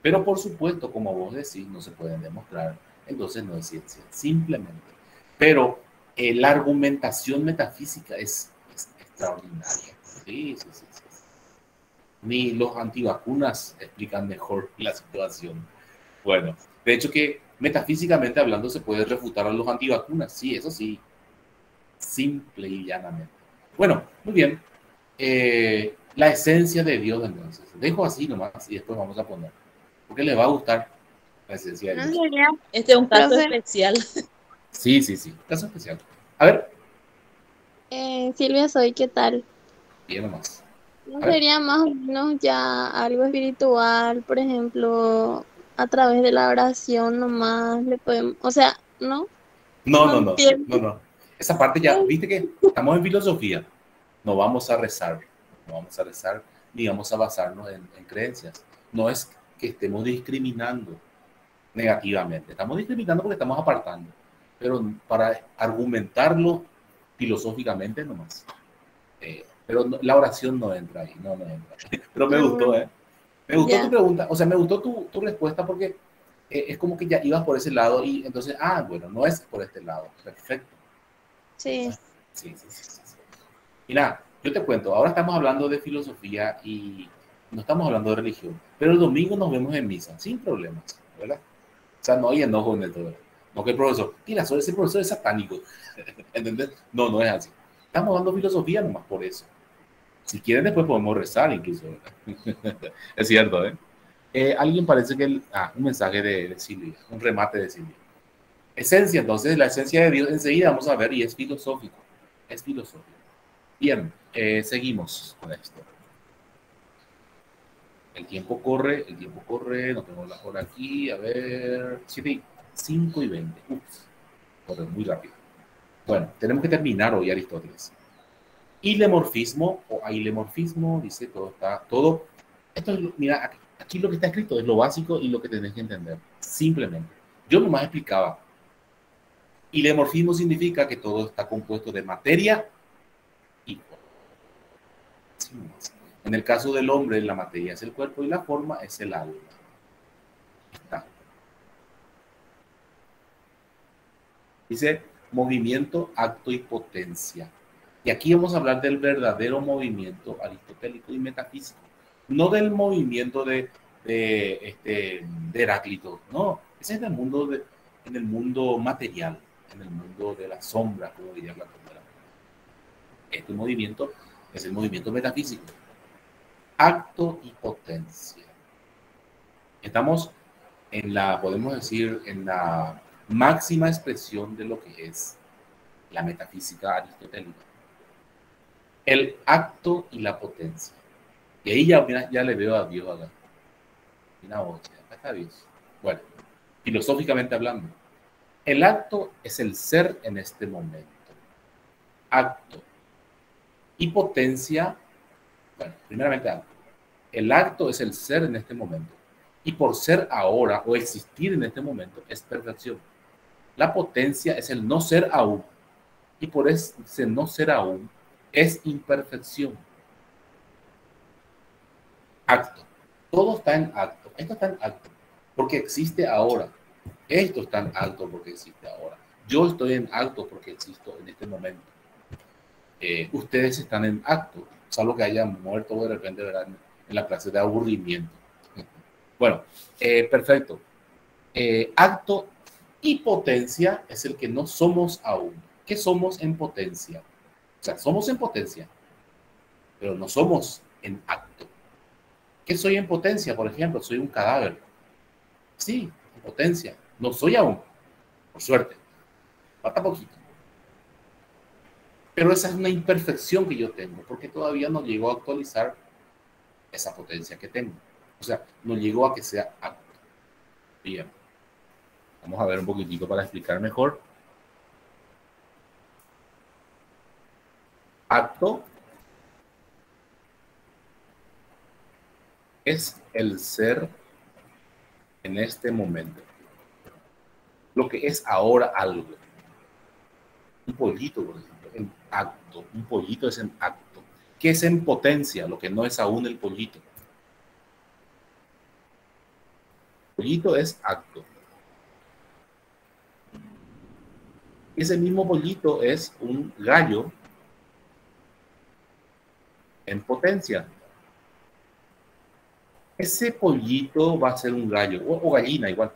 Pero por supuesto, como vos decís, no se pueden demostrar, entonces no es ciencia, simplemente. Pero la argumentación metafísica es extraordinaria. Sí, sí, sí, sí. Ni los antivacunas explican mejor la situación. Bueno, de hecho que metafísicamente hablando se puede refutar a los antivacunas, sí, eso sí, simple y llanamente. Bueno, muy bien. La esencia de Dios entonces. Dejo así nomás y después vamos a poner. Porque le va a gustar la esencia de No Dios. sería, este es un caso profe, especial. Sí, sí, sí. Caso especial. A ver, Silvia Soy, ¿qué tal? bien nomás. ¿No A ver. sería más o menos ya algo espiritual, por ejemplo, a través de la oración nomás le podemos, o sea, no, No, no no, no, entiendo. no, no. Esa parte ya, viste que estamos en filosofía. No vamos a rezar, no vamos a rezar, ni vamos a basarnos en creencias. No es que estemos discriminando negativamente. Estamos discriminando porque estamos apartando. Pero para argumentarlo filosóficamente nomás. Pero la oración no entra ahí, no, no entra. Pero me gustó, Mm, ¿eh? Me gustó tu ya, pregunta, o sea, me gustó tu respuesta porque es como que ya ibas por ese lado y entonces, bueno, no es por este lado. Perfecto. sí. Sí, sí, sí, sí, sí. Y nada, yo te cuento, ahora estamos hablando de filosofía y no estamos hablando de religión, pero el domingo nos vemos en misa, sin problemas, ¿verdad? O sea, no hay enojo en el todo. No que el profesor, mira, ese profesor es satánico, ¿entendés? No, no es así. Estamos dando filosofía nomás por eso. Si quieren después podemos rezar incluso, ¿verdad? Es cierto, ¿eh? Alguien parece que, un mensaje de Silvia, un remate de Silvia. Esencia, entonces, la esencia de Dios enseguida vamos a ver y es filosófico, es filosófico. Bien, seguimos con esto. El tiempo corre, no tengo la hora aquí, a ver, 7, 5 y 20. Ups, corre muy rápido. Bueno, tenemos que terminar hoy Aristóteles. Ilemorfismo o ailemorfismo, dice, todo. Esto es, mira, aquí lo que está escrito es lo básico y lo que tenés que entender. Simplemente. Yo nomás explicaba. Ilemorfismo significa que todo está compuesto de materia y forma. En el caso del hombre, la materia es el cuerpo y la forma es el alma. Está. Dice movimiento, acto y potencia. Y aquí vamos a hablar del verdadero movimiento aristotélico y metafísico. No del movimiento de Heráclito. No, ese es en el mundo material, en el mundo de la sombra, como diría Platón. Este movimiento es el movimiento metafísico. Acto y potencia. Estamos podemos decir, en la máxima expresión de lo que es la metafísica aristotélica. El acto y la potencia. Y ahí ya le veo a Dios acá. Mira, acá está Dios. Bueno, filosóficamente hablando, el acto es el ser en este momento. Acto y potencia, bueno, primeramente acto. El acto es el ser en este momento. Y por ser ahora o existir en este momento es perfección. La potencia es el no ser aún. Y por ese no ser aún es imperfección. Acto. Todo está en acto. Esto está en acto porque existe ahora. Esto está en acto porque existe ahora. Yo estoy en acto porque existo en este momento. Ustedes están en acto, salvo que hayan muerto de repente, ¿verdad?, en la clase de aburrimiento. Bueno, perfecto. Acto y potencia es el que no somos aún. ¿Qué somos en potencia? O sea, somos en potencia, pero no somos en acto. ¿Qué soy en potencia? Por ejemplo, soy un cadáver. Sí, en potencia. No soy aún, por suerte. Falta poquito. Pero esa es una imperfección que yo tengo, porque todavía no llego a actualizar esa potencia que tengo. O sea, no llego a que sea acto. Bien. Vamos a ver un poquitito para explicar mejor. Acto es el ser en este momento. Lo que es ahora algo. Un pollito, por ejemplo, en acto. Un pollito es en acto. ¿Qué es en potencia? Lo que no es aún el pollito. Pollito es acto. Ese mismo pollito es un gallo en potencia. Ese pollito va a ser un gallo o gallina igual.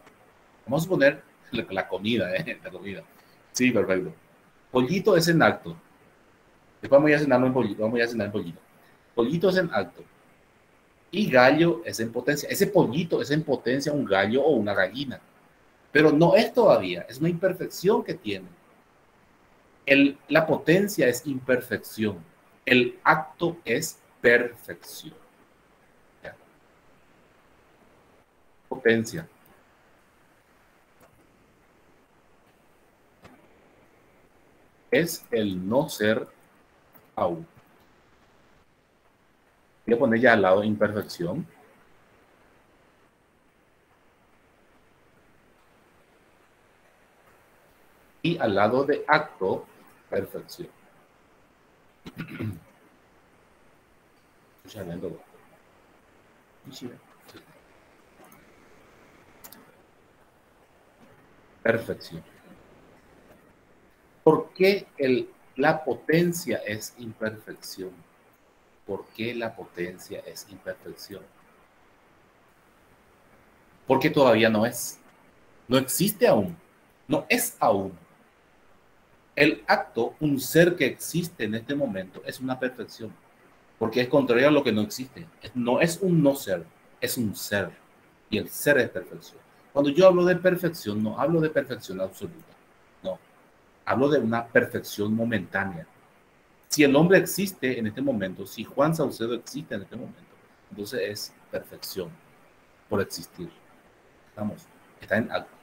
Vamos a suponer la comida, la comida. Sí, perfecto. Pollito es en acto. Después vamos a cenar en pollito. Vamos a cenar en pollito. Pollito es en acto. Y gallo es en potencia. Ese pollito es en potencia un gallo o una gallina. Pero no es todavía. Es una imperfección que tiene. La potencia es imperfección. El acto es perfección. ¿Ya? Potencia. Es el no ser aún. Voy a poner ya al lado imperfección. Y al lado de acto, perfección. Perfección. ¿Por qué la potencia es imperfección? ¿Por qué la potencia es imperfección? Porque todavía no es. No existe aún. No es aún. El acto, un ser que existe en este momento, es una perfección. Porque es contrario a lo que no existe. No es un no ser, es un ser. Y el ser es perfección. Cuando yo hablo de perfección, no hablo de perfección absoluta. No. Hablo de una perfección momentánea. Si el hombre existe en este momento, si Juan Saucedo existe en este momento, entonces es perfección por existir. Vamos, está en acto.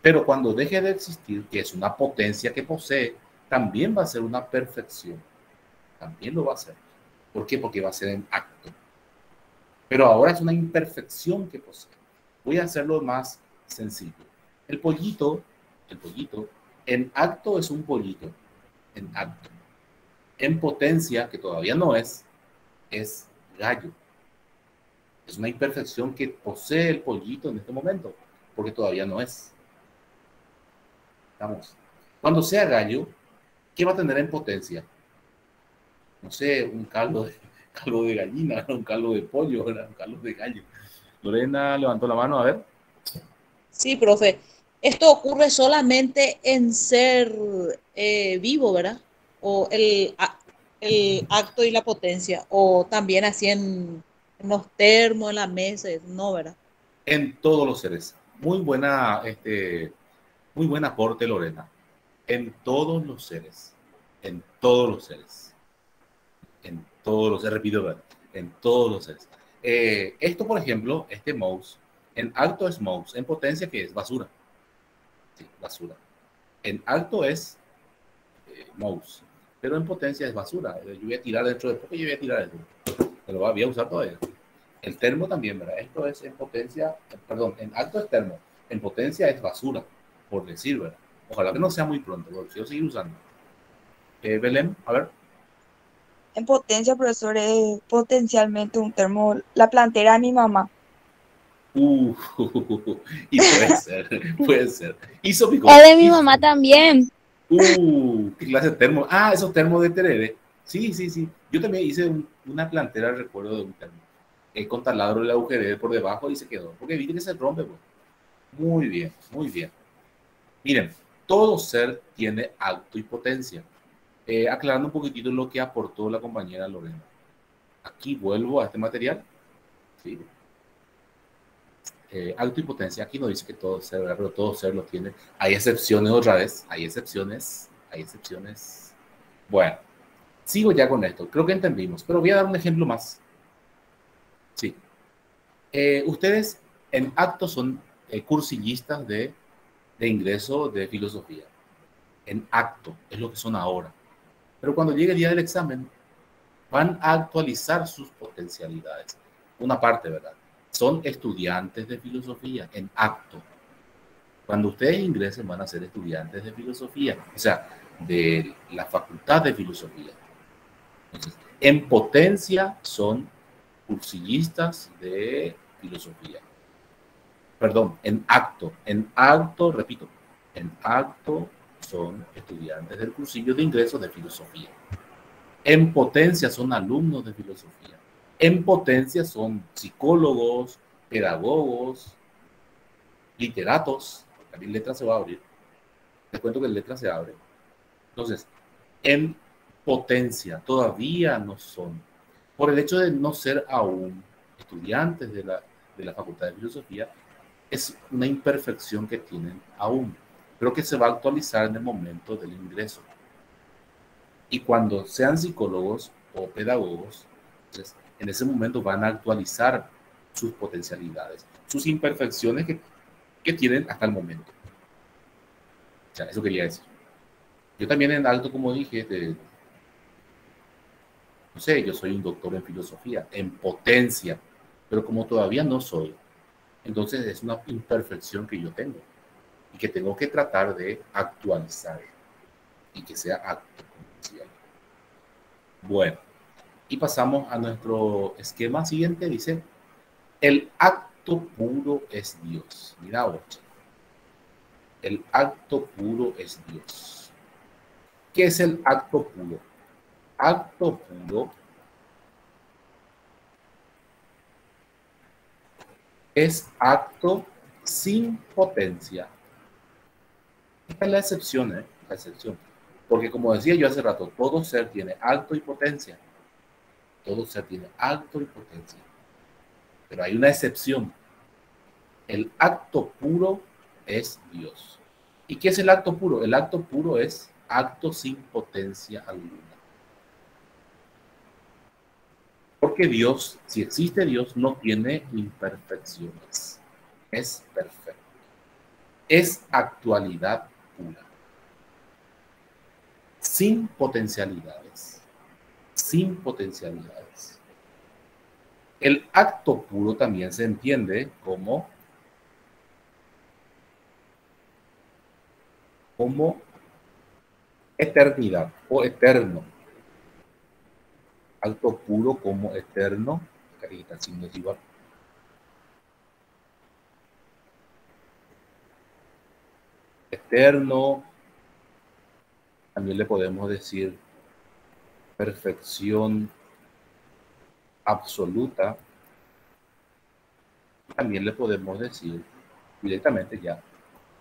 Pero cuando deje de existir, que es una potencia que posee, también va a ser una perfección. También lo va a ser. ¿Por qué? Porque va a ser en acto. Pero ahora es una imperfección que posee. Voy a hacerlo más sencillo. El pollito, en acto es un pollito. En acto. En potencia, que todavía no es gallo. Es una imperfección que posee el pollito en este momento, porque todavía no es. Vamos. Cuando sea gallo, ¿qué va a tener en potencia? No sé, caldo de gallina, un caldo de pollo, un caldo de gallo. Lorena levantó la mano, a ver. Sí, profe. Esto ocurre solamente en ser vivo, ¿verdad? O el acto y la potencia. O también así en los termos, en la mesa, no, ¿verdad? En todos los seres. Muy buen aporte, Lorena. En todos los seres. En todos los seres. En todos los seres, repito, ¿verdad? En todos los seres. Esto, por ejemplo, este mouse, en alto es mouse, en potencia, que es basura. Sí, basura. En alto es mouse, pero en potencia es basura. Yo voy a tirar dentro de poco, yo voy a tirar dentro. Pero voy a usar todavía. El termo también, ¿verdad? Esto es en potencia, perdón, en alto es termo, en potencia es basura, por decir, ¿verdad? Ojalá que no sea muy pronto, porque yo seguir usando. Belén, a ver. En potencia, profesor, es potencialmente un termo, la plantera de mi mamá. Uh, y puede ser, puede ser. Es Isópico. de mi mamá también. ¿Qué clase de termo? Ah, esos termos de terere. Sí, sí, sí. Yo también hice una plantera, recuerdo de un termo. Con taladro le agujeré por debajo y se quedó. Porque viste que se rompe, pues. Muy bien, muy bien. Miren, todo ser tiene acto y potencia. Aclarando un poquitito lo que aportó la compañera Lorena. Aquí vuelvo a este material. ¿Sí? Acto y potencia. Aquí no dice que todo ser, ¿verdad? Pero todo ser lo tiene. Hay excepciones otra vez. Hay excepciones. Hay excepciones. Bueno, sigo ya con esto. Creo que entendimos. Pero voy a dar un ejemplo más. Sí. Ustedes en acto son cursillistas de ingreso de filosofía. En acto es lo que son ahora. Pero cuando llegue el día del examen, van a actualizar sus potencialidades. Una parte, ¿verdad? Son estudiantes de filosofía en acto. Cuando ustedes ingresen, van a ser estudiantes de filosofía, o sea, de la facultad de filosofía. Entonces, en potencia son cursillistas de filosofía. Perdón, en acto, repito, en acto son estudiantes del cursillo de ingreso de filosofía. En potencia son alumnos de filosofía. En potencia son psicólogos, pedagogos, literatos. También letras se va a abrir. Les cuento que letras se abre. Entonces, en potencia todavía no son. Por el hecho de no ser aún estudiantes de la Facultad de Filosofía, es una imperfección que tienen aún, pero que se va a actualizar en el momento del ingreso. Y cuando sean psicólogos o pedagogos, entonces, en ese momento van a actualizar sus potencialidades, sus imperfecciones que tienen hasta el momento. O sea, eso quería decir. Yo también en alto, como dije, no sé, yo soy un doctor en filosofía, en potencia, pero como todavía no soy, entonces es una imperfección que yo tengo y que tengo que tratar de actualizar y que sea acto. Bueno, y pasamos a nuestro esquema siguiente. Dice, el acto puro es Dios. Mira, ocho. El acto puro es Dios. ¿Qué es el acto puro? Acto puro es acto sin potencia. Esta es la excepción, ¿eh? La excepción. Porque como decía yo hace rato, todo ser tiene acto y potencia. Todo ser tiene acto y potencia. Pero hay una excepción. El acto puro es Dios. ¿Y qué es el acto puro? El acto puro es acto sin potencia alguna. Porque Dios, si existe Dios, no tiene imperfecciones. Es perfecto. Es actualidad pura. Sin potencialidades. Sin potencialidades. El acto puro también se entiende como eternidad o eterno. Acto puro como eterno. Aquí está el signo es igual. Eterno. También le podemos decir perfección absoluta. También le podemos decir directamente ya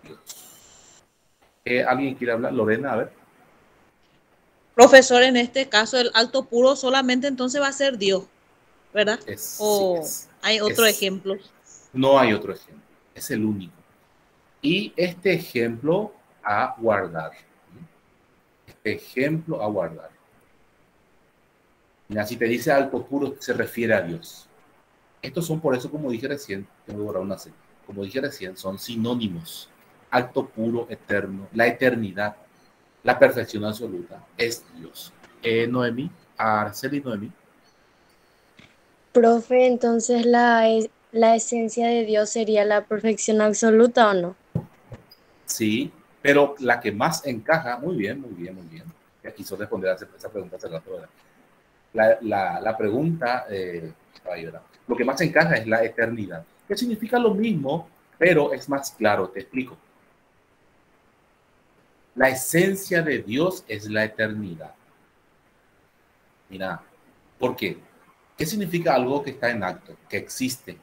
Dios. ¿Alguien quiere hablar? Lorena, a ver. Profesor, en este caso el acto puro solamente entonces va a ser Dios, ¿verdad? Sí, hay otro ejemplo. No hay otro ejemplo, es el único. Y este ejemplo a guardar. Este ejemplo a guardar. Mira, si te dice algo puro, se refiere a Dios. Estos son, por eso, como dije recién, como dije recién, son sinónimos. Acto puro, eterno, la eternidad, la perfección absoluta, es Dios. Noemí, Araceli, Noemí. Profe, entonces la esencia de Dios sería la perfección absoluta, ¿o no? Sí, pero la que más encaja, muy bien, muy bien, muy bien. Ya quiso responder a esa pregunta hace rato, ¿verdad? La pregunta, lo que más encaja es la eternidad, que significa lo mismo, pero es más claro, te explico. La esencia de Dios es la eternidad. Mira, ¿por qué? ¿Qué significa algo que está en acto, que existe?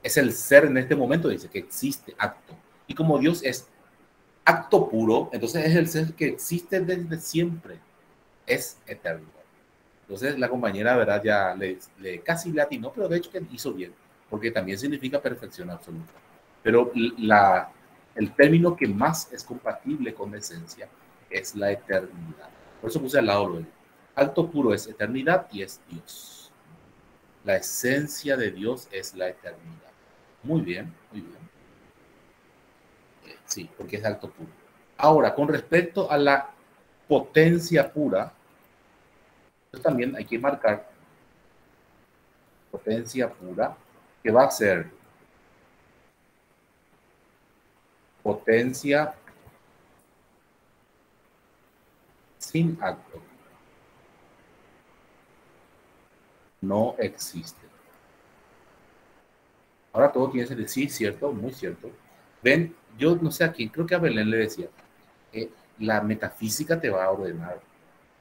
Es el ser en este momento, dice, que existe, acto. Y como Dios es acto puro, entonces es el ser que existe desde siempre, es eterno. Entonces la compañera, ¿verdad? Ya casi le atinó, pero de hecho que hizo bien, porque también significa perfección absoluta. Pero el término que más es compatible con la esencia es la eternidad. Por eso puse al lado luego. Alto puro es eternidad y es Dios. La esencia de Dios es la eternidad. Muy bien, muy bien. Sí, porque es alto puro. Ahora, con respecto a la potencia pura, también hay que marcar potencia pura, que va a ser potencia sin acto. No existe. Ahora todo tiene que ser sí, cierto, muy cierto. Ven, yo no sé a quién, creo que a Belén le decía, la metafísica te va a ordenar,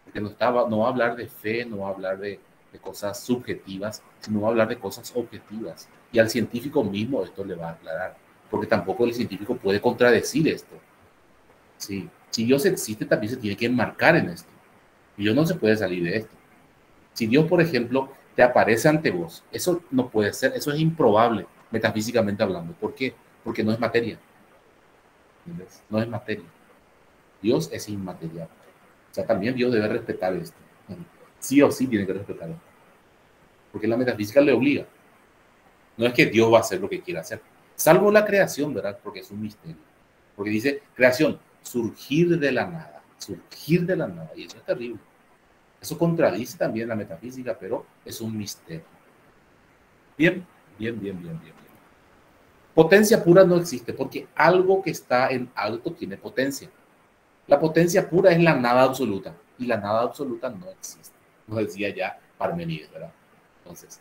porque no va a hablar de fe, no va a hablar de cosas subjetivas, sino va a hablar de cosas objetivas. Y al científico mismo esto le va a aclarar, porque tampoco el científico puede contradecir esto. Sí. Si Dios existe, también se tiene que enmarcar en esto. Y Dios no se puede salir de esto. Si Dios, por ejemplo, te aparece ante vos, eso no puede ser, eso es improbable, metafísicamente hablando. ¿Por qué? Porque no es materia. ¿Entiendes? No es materia. Dios es inmaterial. O sea, también Dios debe respetar esto. Sí o sí tiene que respetar esto. Porque la metafísica le obliga. No es que Dios va a hacer lo que quiera hacer. Salvo la creación, ¿verdad? Porque es un misterio. Porque dice, creación, surgir de la nada. Surgir de la nada. Y eso es terrible. Eso contradice también la metafísica, pero es un misterio. Bien, bien, bien, bien, bien, bien. Potencia pura no existe porque algo que está en alto tiene potencia. La potencia pura es la nada absoluta y la nada absoluta no existe. Nos decía ya Parmenides, ¿verdad? Entonces,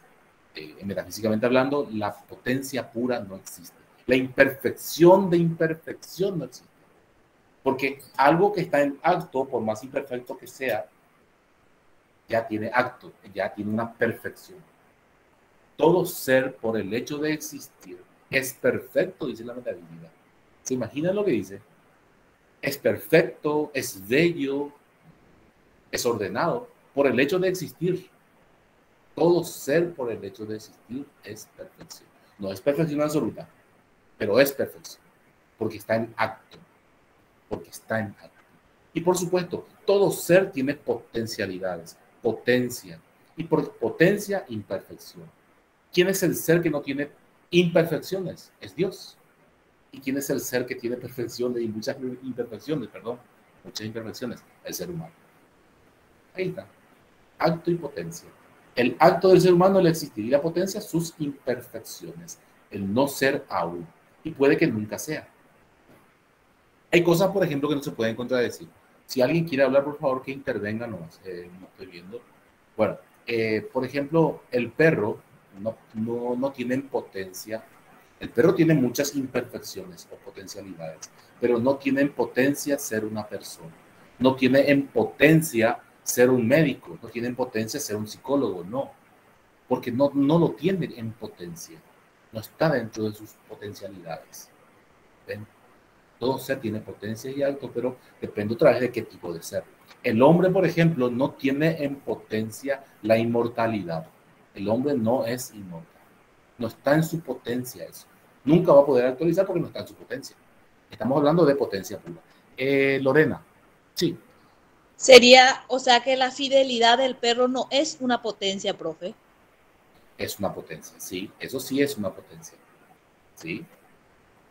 metafísicamente hablando, la potencia pura no existe. La imperfección de imperfección no existe. Porque algo que está en acto, por más imperfecto que sea, ya tiene acto, ya tiene una perfección. Todo ser, por el hecho de existir, es perfecto, dice la metafísica. ¿Se imaginan lo que dice? Es perfecto, es bello, es ordenado, por el hecho de existir. Todo ser, por el hecho de existir, es perfección. No es perfección absoluta, pero es perfección, porque está en acto. Porque está en acto. Y por supuesto, todo ser tiene potencialidades, potencia, y por potencia, imperfección. ¿Quién es el ser que no tiene imperfecciones? Es Dios. ¿Y quién es el ser que tiene perfecciones y muchas imperfecciones? Perdón, muchas imperfecciones. El ser humano. Ahí está. Acto y potencia. El acto del ser humano, el existir, y la potencia, sus imperfecciones. El no ser aún. Y puede que nunca sea. Hay cosas, por ejemplo, que no se pueden contradecir. Si alguien quiere hablar, por favor, que intervenga nomás. No estoy viendo. Bueno, por ejemplo, el perro no tiene potencia. El perro tiene muchas imperfecciones o potencialidades, pero no tiene en potencia ser una persona. No tiene en potencia ser un médico, no tiene en potencia ser un psicólogo, no. Porque no lo tiene en potencia. No está dentro de sus potencialidades. ¿Ven? Todo ser tiene potencia y alto, pero depende otra vez de qué tipo de ser. El hombre, por ejemplo, no tiene en potencia la inmortalidad. El hombre no es inmortal. No está en su potencia eso. Nunca va a poder actualizar porque no está en su potencia. Estamos hablando de potencia pura. Lorena, sí. Sería, o sea que la fidelidad del perro no es una potencia, profe. Es una potencia, sí. Eso sí es una potencia. Sí.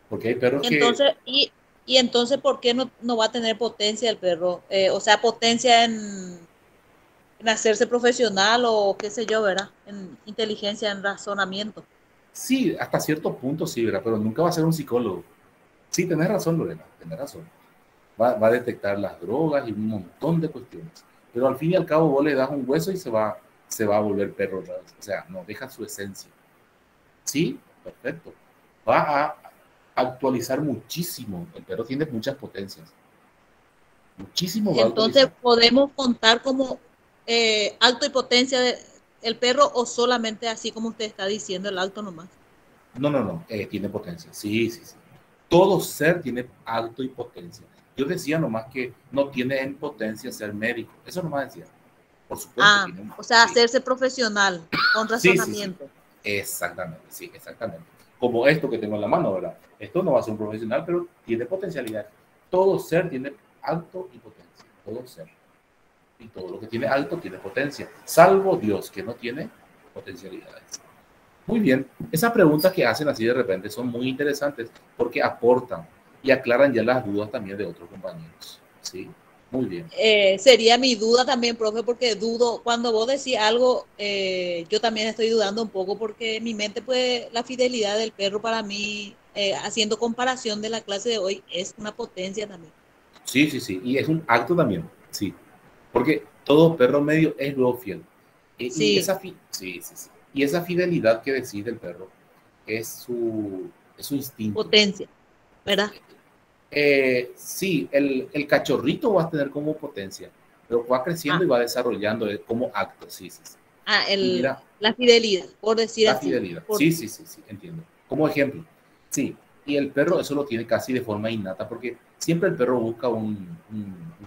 Porque hay perros entonces, y entonces, ¿por qué no va a tener potencia el perro? O sea, potencia en hacerse profesional o qué sé yo, ¿verdad? En inteligencia, en razonamiento. Sí, hasta cierto punto sí, ¿verdad? Pero nunca va a ser un psicólogo. Sí, tenés razón, Lorena, tenés razón. Va a detectar las drogas y un montón de cuestiones. Pero al fin y al cabo vos le das un hueso y se va a volver perro otra vez. O sea, no deja su esencia. Sí, perfecto. Va a actualizar muchísimo. El perro tiene muchas potencias. Muchísimo va a Entonces, actualizar. ¿podemos contar como alto y potencia del perro o solamente así como usted está diciendo, el alto nomás? No, tiene potencia. Sí. Todo ser tiene alto y potencia. Yo decía nomás que no tiene en potencia ser médico. Eso nomás decía. Por supuesto. O sea, sí. hacerse profesional, con razonamiento. Sí. Exactamente. Como esto que tengo en la mano, ¿verdad? Esto no va a ser un profesional, pero tiene potencialidad. Todo ser tiene alto y potencia. Todo ser. Y todo lo que tiene alto tiene potencia. Salvo Dios, que no tiene potencialidades. Muy bien. Esas preguntas que hacen así de repente son muy interesantes porque aportan y aclaran ya las dudas también de otros compañeros. Sí, muy bien. Sería mi duda también, profe, porque dudo, cuando vos decís algo, yo también estoy dudando un poco porque en mi mente, pues, la fidelidad del perro para mí, haciendo comparación de la clase de hoy, es una potencia también. Sí. Y es un acto también, sí. Porque todo perro medio es luego fiel. Sí. Y esa fidelidad que decís del perro es su instinto. Potencia, ¿verdad? Sí, el cachorrito va a tener como potencia, pero va creciendo y va desarrollando como acto, sí. Mira, la fidelidad, por decir así. La fidelidad, sí, entiendo. Como ejemplo, sí. Y el perro eso lo tiene casi de forma innata, porque siempre el perro busca un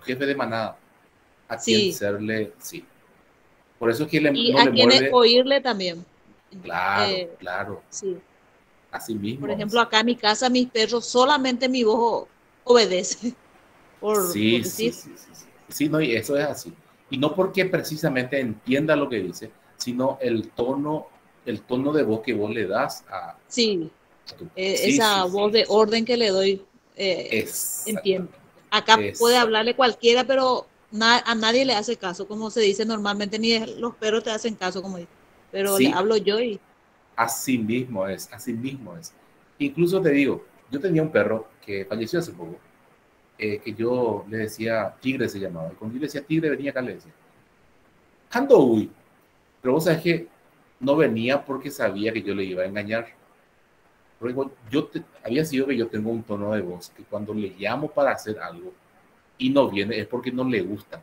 jefe de manada a quien serle, sí. Por eso es que y no a le quien muerde. Oírle también. Claro. Sí. Así mismo. Por ejemplo, acá en mi casa, mis perros, solamente mi voz obedece. Sí, no, y eso es así. Y no porque precisamente entienda lo que dice, sino el tono de voz que vos le das a... Sí, esa voz de orden que le doy, entiendo. Acá puede hablarle cualquiera, pero a nadie le hace caso, como se dice normalmente, ni los perros te hacen caso, como dice. Pero le hablo yo y... Así mismo es. Incluso te digo, yo tenía un perro que falleció hace poco, que yo le decía, Tigre se llamaba, y cuando yo le decía Tigre, venía acá, le decía, ando uy, pero vos sabés que no venía porque sabía que yo le iba a engañar. Luego, había sido que yo tengo un tono de voz que cuando le llamo para hacer algo y no viene es porque no le gusta.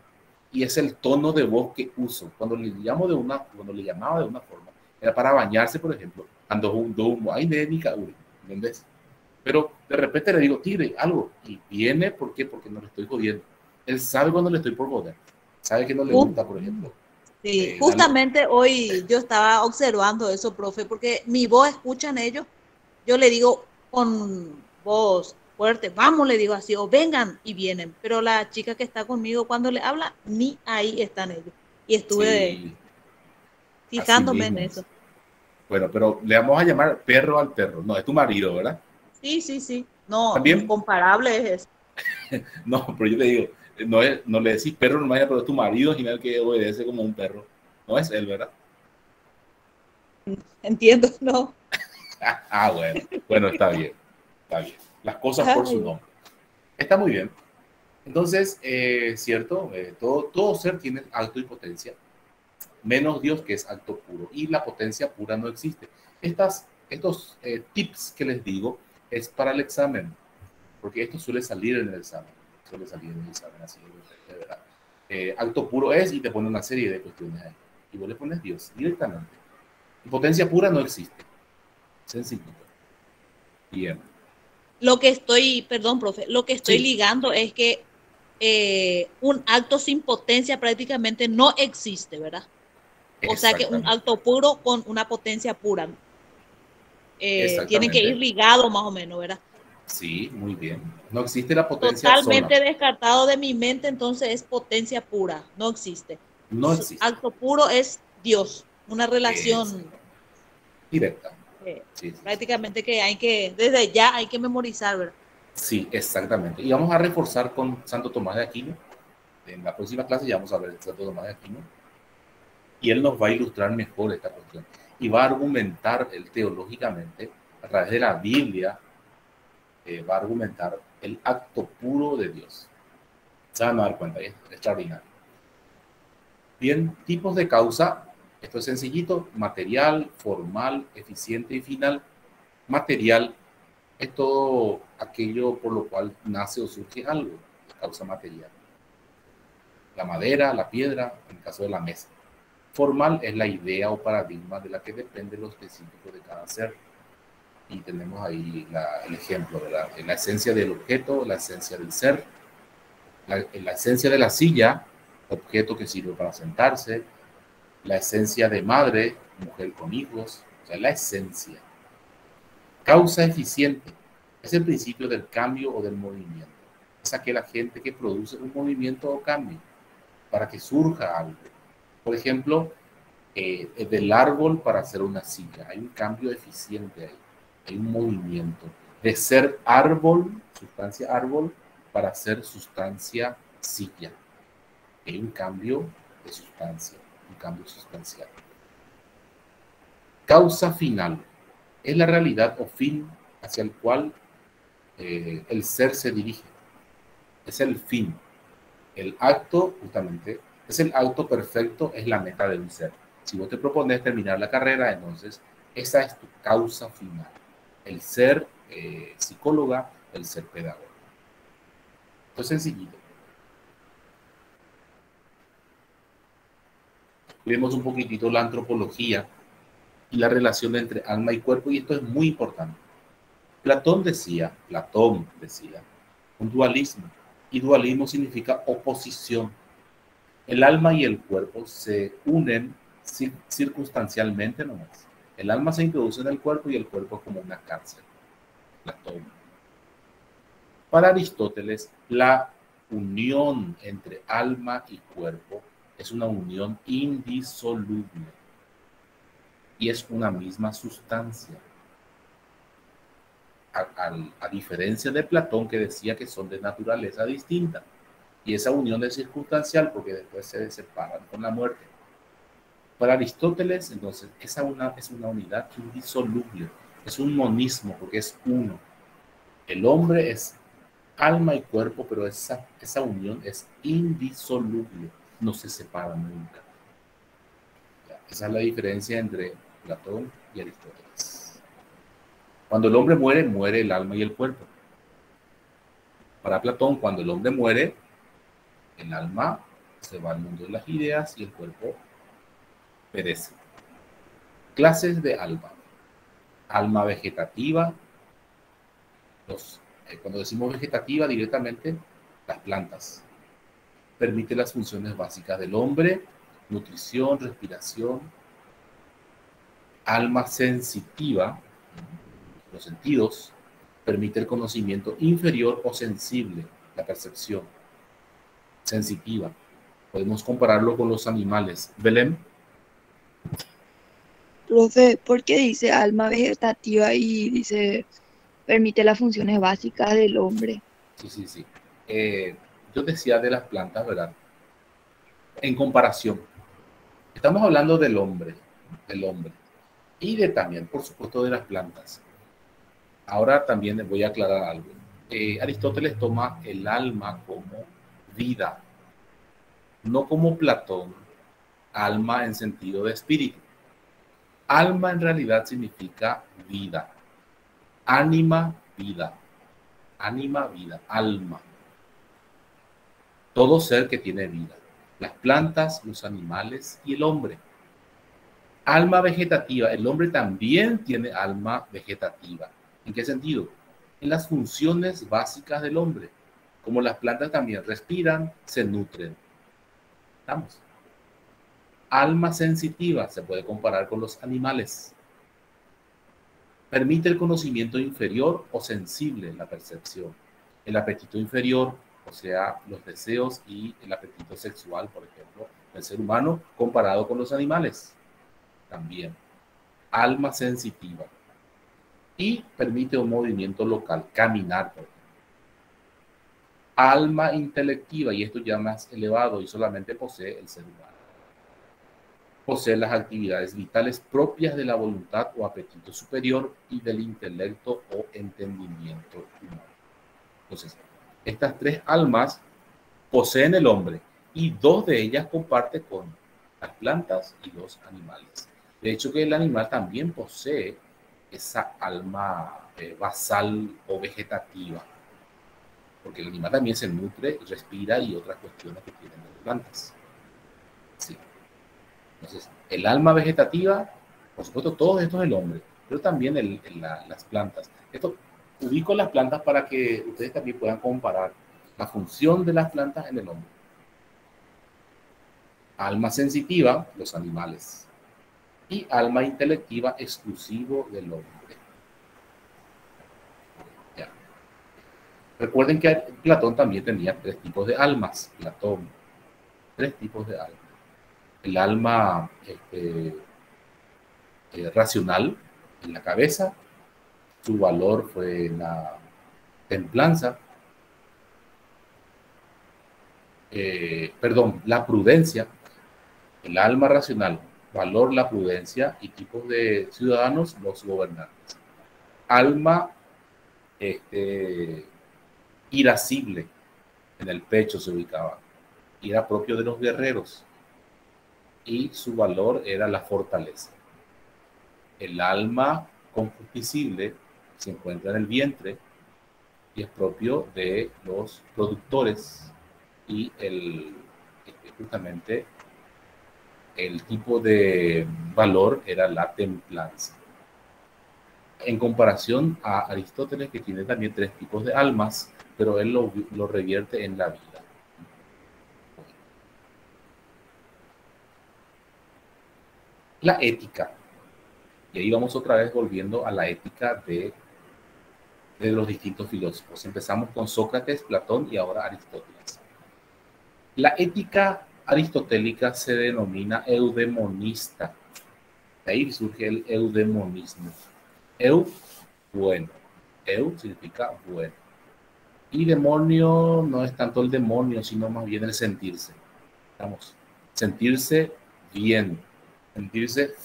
Y es el tono de voz que uso. Cuando le llamaba de una forma, era para bañarse, por ejemplo. Ando un domo, ay, ¿entendés? Pero de repente le digo, Tigre, algo. Y viene, ¿por qué? Porque no le estoy jodiendo. Él sabe cuando le estoy por joder. Sabe que no le gusta, por ejemplo. Sí, justamente hoy yo estaba observando eso, profe, porque mi voz escuchan ellos. Yo le digo con voz fuerte, vamos, le digo así, o vengan, y vienen. Pero la chica que está conmigo cuando le habla, ni ahí están ellos. Y estuve fijándome en eso. Bueno, pero le vamos a llamar perro al perro. No, es tu marido, ¿verdad? Sí. No, ¿también? Incomparable es eso. No, pero yo te digo, no le decís perro normal, pero es tu marido general que obedece como un perro. No es él, ¿verdad? Entiendo, no. Bueno, está bien. Las cosas por su nombre. Está muy bien. Entonces, cierto, todo ser tiene alto y potencia. menos Dios, que es acto puro, y la potencia pura no existe. Estos tips que les digo es para el examen, porque esto suele salir en el examen, así de verdad. Acto puro es, y te pone una serie de cuestiones ahí, y vos le pones Dios directamente. Y potencia pura no existe. Sencillo. Bien. Lo que estoy, perdón, profe, lo que estoy Sí. ligando es que un acto sin potencia prácticamente no existe, ¿verdad? O sea que un acto puro con una potencia pura tiene que ir ligado más o menos, ¿verdad? Sí, muy bien. No existe la potencia Totalmente sola. descartado de mi mente, entonces es potencia pura, no existe. No existe. Acto puro es Dios, una relación directa. Sí. Prácticamente que hay que, desde ya hay que memorizar, ¿verdad? Sí, exactamente. Y vamos a reforzar con Santo Tomás de Aquino. En la próxima clase ya vamos a ver Santo Tomás de Aquino. Y él nos va a ilustrar mejor esta cuestión. Y va a argumentar él teológicamente, a través de la Biblia, va a argumentar el acto puro de Dios. Se van a dar cuenta, es extraordinario. Bien, tipos de causa. Esto es sencillito: material, formal, eficiente y final. Material es todo aquello por lo cual nace o surge algo, causa material. La madera, la piedra, en el caso de la mesa. Formal es la idea o paradigma de la que depende lo específico de cada ser. Y tenemos ahí el ejemplo, ¿verdad? La esencia del objeto, la esencia del ser, la esencia de la silla, objeto que sirve para sentarse, la esencia de madre, mujer con hijos, o sea, la esencia. Causa eficiente es el principio del cambio o del movimiento. Es aquel agente que produce un movimiento o cambio para que surja algo. Por ejemplo, del árbol para hacer una silla. Hay un cambio eficiente ahí. Hay un movimiento. De ser árbol, sustancia árbol, para ser sustancia silla. Hay un cambio de sustancia, un cambio sustancial. Causa final es la realidad o fin hacia el cual el ser se dirige. Es el fin. El acto, justamente, es el acto perfecto, es la meta de un ser. Si vos te propones terminar la carrera, entonces esa es tu causa final. El ser psicóloga, el ser pedagogo. Esto es sencillito. Vemos un poquitito la antropología y la relación entre alma y cuerpo, y esto es muy importante. Platón decía, un dualismo, y dualismo significa oposición. El alma y el cuerpo se unen circunstancialmente nomás. El alma se introduce en el cuerpo y el cuerpo es como una cárcel. Platón. Para Aristóteles, la unión entre alma y cuerpo es una unión indisoluble y es una misma sustancia. A diferencia de Platón, que decía que son de naturaleza distinta, y esa unión es circunstancial porque después se separan con la muerte. Para Aristóteles, entonces, es una unidad indisoluble, es un monismo porque es uno. El hombre es alma y cuerpo, pero esa unión es indisoluble, no se separan nunca. Esa es la diferencia entre Platón y Aristóteles. Cuando el hombre muere, muere el alma y el cuerpo. Para Platón, cuando el hombre muere, el alma se va al mundo de las ideas y el cuerpo perece. Clases de alma. Alma vegetativa. Cuando decimos vegetativa, directamente las plantas. Permite las funciones básicas del hombre: nutrición, respiración. Alma sensitiva, los sentidos, permite el conocimiento inferior o sensible, la percepción. Sensitiva. Podemos compararlo con los animales. Belén. Profe, ¿por qué dice alma vegetativa y dice permite las funciones básicas del hombre? Sí. Yo decía de las plantas, ¿verdad? En comparación, estamos hablando del hombre, y también, por supuesto, de las plantas. Ahora también les voy a aclarar algo. Aristóteles toma el alma como vida, no como Platón, alma en sentido de espíritu. Alma en realidad significa vida. Ánima, vida. Ánima, vida. Alma. Todo ser que tiene vida. Las plantas, los animales y el hombre. Alma vegetativa. El hombre también tiene alma vegetativa. ¿En qué sentido? En las funciones básicas del hombre. Como las plantas también respiran, se nutren. ¿Estamos? Alma sensitiva. Se puede comparar con los animales. Permite el conocimiento inferior o sensible, la percepción. El apetito inferior, o sea, los deseos y el apetito sexual, por ejemplo, del ser humano comparado con los animales. También. Alma sensitiva. Y permite un movimiento local, caminar, por ejemplo. Alma intelectiva, y esto ya más elevado y solamente posee el ser humano. Posee las actividades vitales propias de la voluntad o apetito superior y del intelecto o entendimiento humano. Entonces, estas tres almas poseen el hombre y dos de ellas comparte con las plantas y los animales. De hecho, que el animal también posee esa alma basal o vegetativa, porque el animal también se nutre, respira y otras cuestiones que tienen las plantas. Sí. Entonces, el alma vegetativa, por supuesto, todo esto es el hombre, pero también las plantas. Esto ubico las plantas para que ustedes también puedan comparar la función de las plantas en el hombre. Alma sensitiva, los animales. Y alma intelectiva, exclusivo del hombre. Ya. Recuerden que Platón también tenía tres tipos de almas. Platón, tres tipos de almas. El alma racional en la cabeza, su valor fue la templanza, la prudencia. El alma racional, valor, la prudencia, y tipos de ciudadanos, los gobernantes. Alma irascible, en el pecho se ubicaba, y era propio de los guerreros, y su valor era la fortaleza. El alma concupiscible se encuentra en el vientre y es propio de los productores, y justamente el tipo de valor era la templanza. En comparación a Aristóteles, que tiene también tres tipos de almas, pero él lo revierte en la vida. La ética. Y ahí vamos otra vez volviendo a la ética de los distintos filósofos. Empezamos con Sócrates, Platón y ahora Aristóteles. La ética aristotélica se denomina eudemonista. De ahí surge el eudemonismo. Bueno. Eu significa bueno. Y demonio no es tanto el demonio, sino más bien el sentirse. Vamos, sentirse bien, sentirse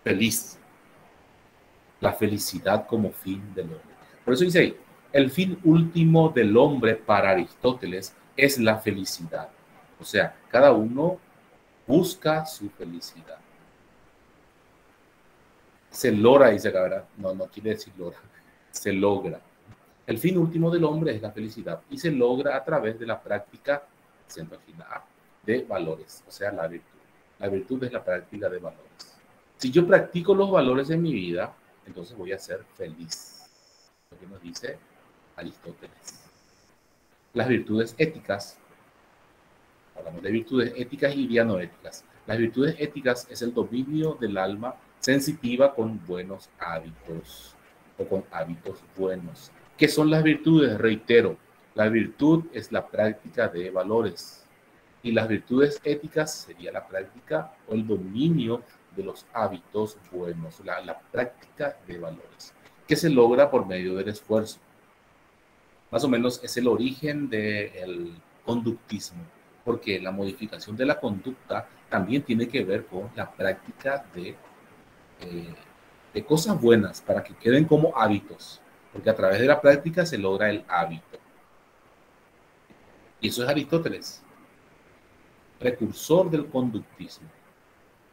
feliz. La felicidad como fin del hombre. Por eso dice ahí, el fin último del hombre para Aristóteles es la felicidad. O sea, cada uno busca su felicidad. Se logra, dice acá, ¿verdad? No quiere decir logra. Se logra. El fin último del hombre es la felicidad y se logra a través de la práctica, siendo al final, de valores, o sea, la virtud. La virtud es la práctica de valores. Si yo practico los valores en mi vida, entonces voy a ser feliz. Lo que nos dice Aristóteles. Las virtudes éticas. Hablamos de virtudes éticas y dianoéticas. Las virtudes éticas es el dominio del alma sensitiva con buenos hábitos o con hábitos buenos. ¿Qué son las virtudes? Reitero, la virtud es la práctica de valores y las virtudes éticas sería la práctica o el dominio de los hábitos buenos, la práctica de valores, que se logra por medio del esfuerzo. Más o menos es el origen del conductismo, porque la modificación de la conducta también tiene que ver con la práctica de cosas buenas para que queden como hábitos, porque a través de la práctica se logra el hábito. Y eso es Aristóteles. precursor del conductismo.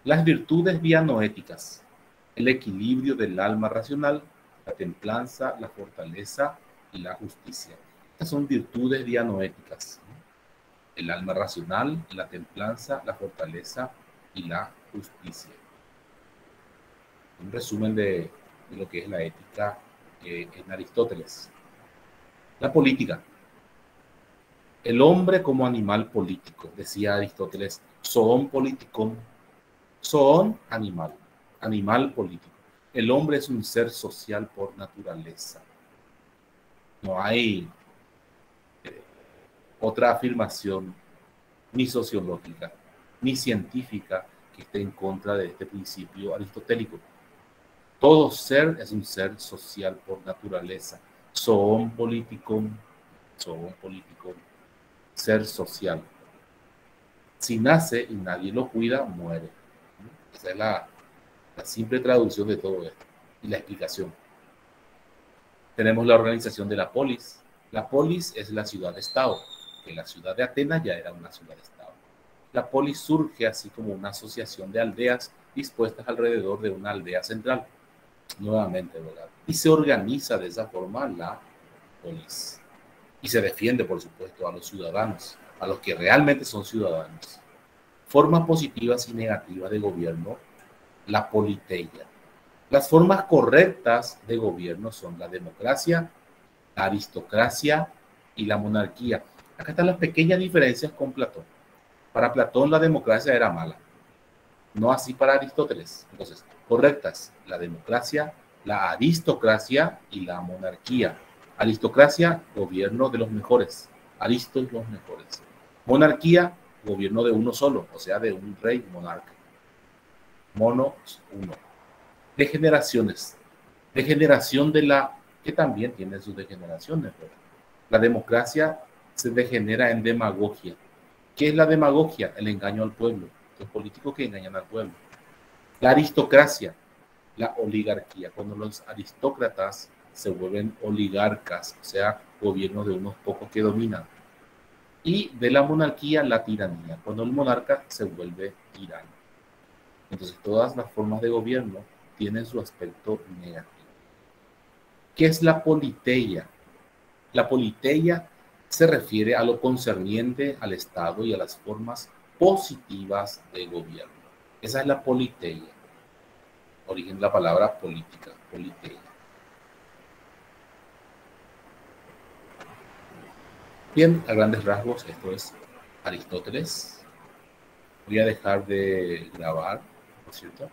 Las virtudes dianoéticas, el equilibrio del alma racional, la templanza, la fortaleza y la justicia. Estas son virtudes dianoéticas. El alma racional, la templanza, la fortaleza y la justicia. Un resumen de lo que es la ética en Aristóteles. La política. El hombre como animal político, decía Aristóteles, zoon politikon, zoon animal, animal político. El hombre es un ser social por naturaleza. No hay otra afirmación ni sociológica ni científica que esté en contra de este principio aristotélico. Todo ser es un ser social por naturaleza. Zoon politikon, ser social. Si nace y nadie lo cuida, muere. Esa es la simple traducción de todo esto y la explicación. Tenemos la organización de la polis. La polis es la ciudad-estado, que la ciudad de Atenas ya era una ciudad-estado. La polis surge así como una asociación de aldeas dispuestas alrededor de una aldea central. Nuevamente, ¿verdad? Y se organiza de esa forma la polis. Y se defiende, por supuesto, a los ciudadanos, a los que realmente son ciudadanos. Formas positivas y negativas de gobierno, la politeia. Las formas correctas de gobierno son la democracia, la aristocracia y la monarquía. Acá están las pequeñas diferencias con Platón. Para Platón la democracia era mala, no así para Aristóteles. Entonces, correctas, la democracia, la aristocracia y la monarquía. Aristocracia, gobierno de los mejores. Aristos, los mejores. Monarquía, gobierno de uno solo, o sea, de un rey monarca. Monos, uno. Degeneraciones. Degeneración de la, que también tiene sus degeneraciones, ¿verdad? La democracia se degenera en demagogia. ¿Qué es la demagogia? El engaño al pueblo. Los políticos que engañan al pueblo. La aristocracia, la oligarquía. Cuando los aristócratas se vuelven oligarcas, o sea, gobiernos de unos pocos que dominan. Y de la monarquía, la tiranía, cuando el monarca se vuelve tirano. Entonces, todas las formas de gobierno tienen su aspecto negativo. ¿Qué es la politeia? La politeia se refiere a lo concerniente al Estado y a las formas positivas de gobierno. Esa es la politeia. Origen de la palabra política, politeia. Bien, a grandes rasgos, esto es Aristóteles. Voy a dejar de grabar, ¿no es cierto?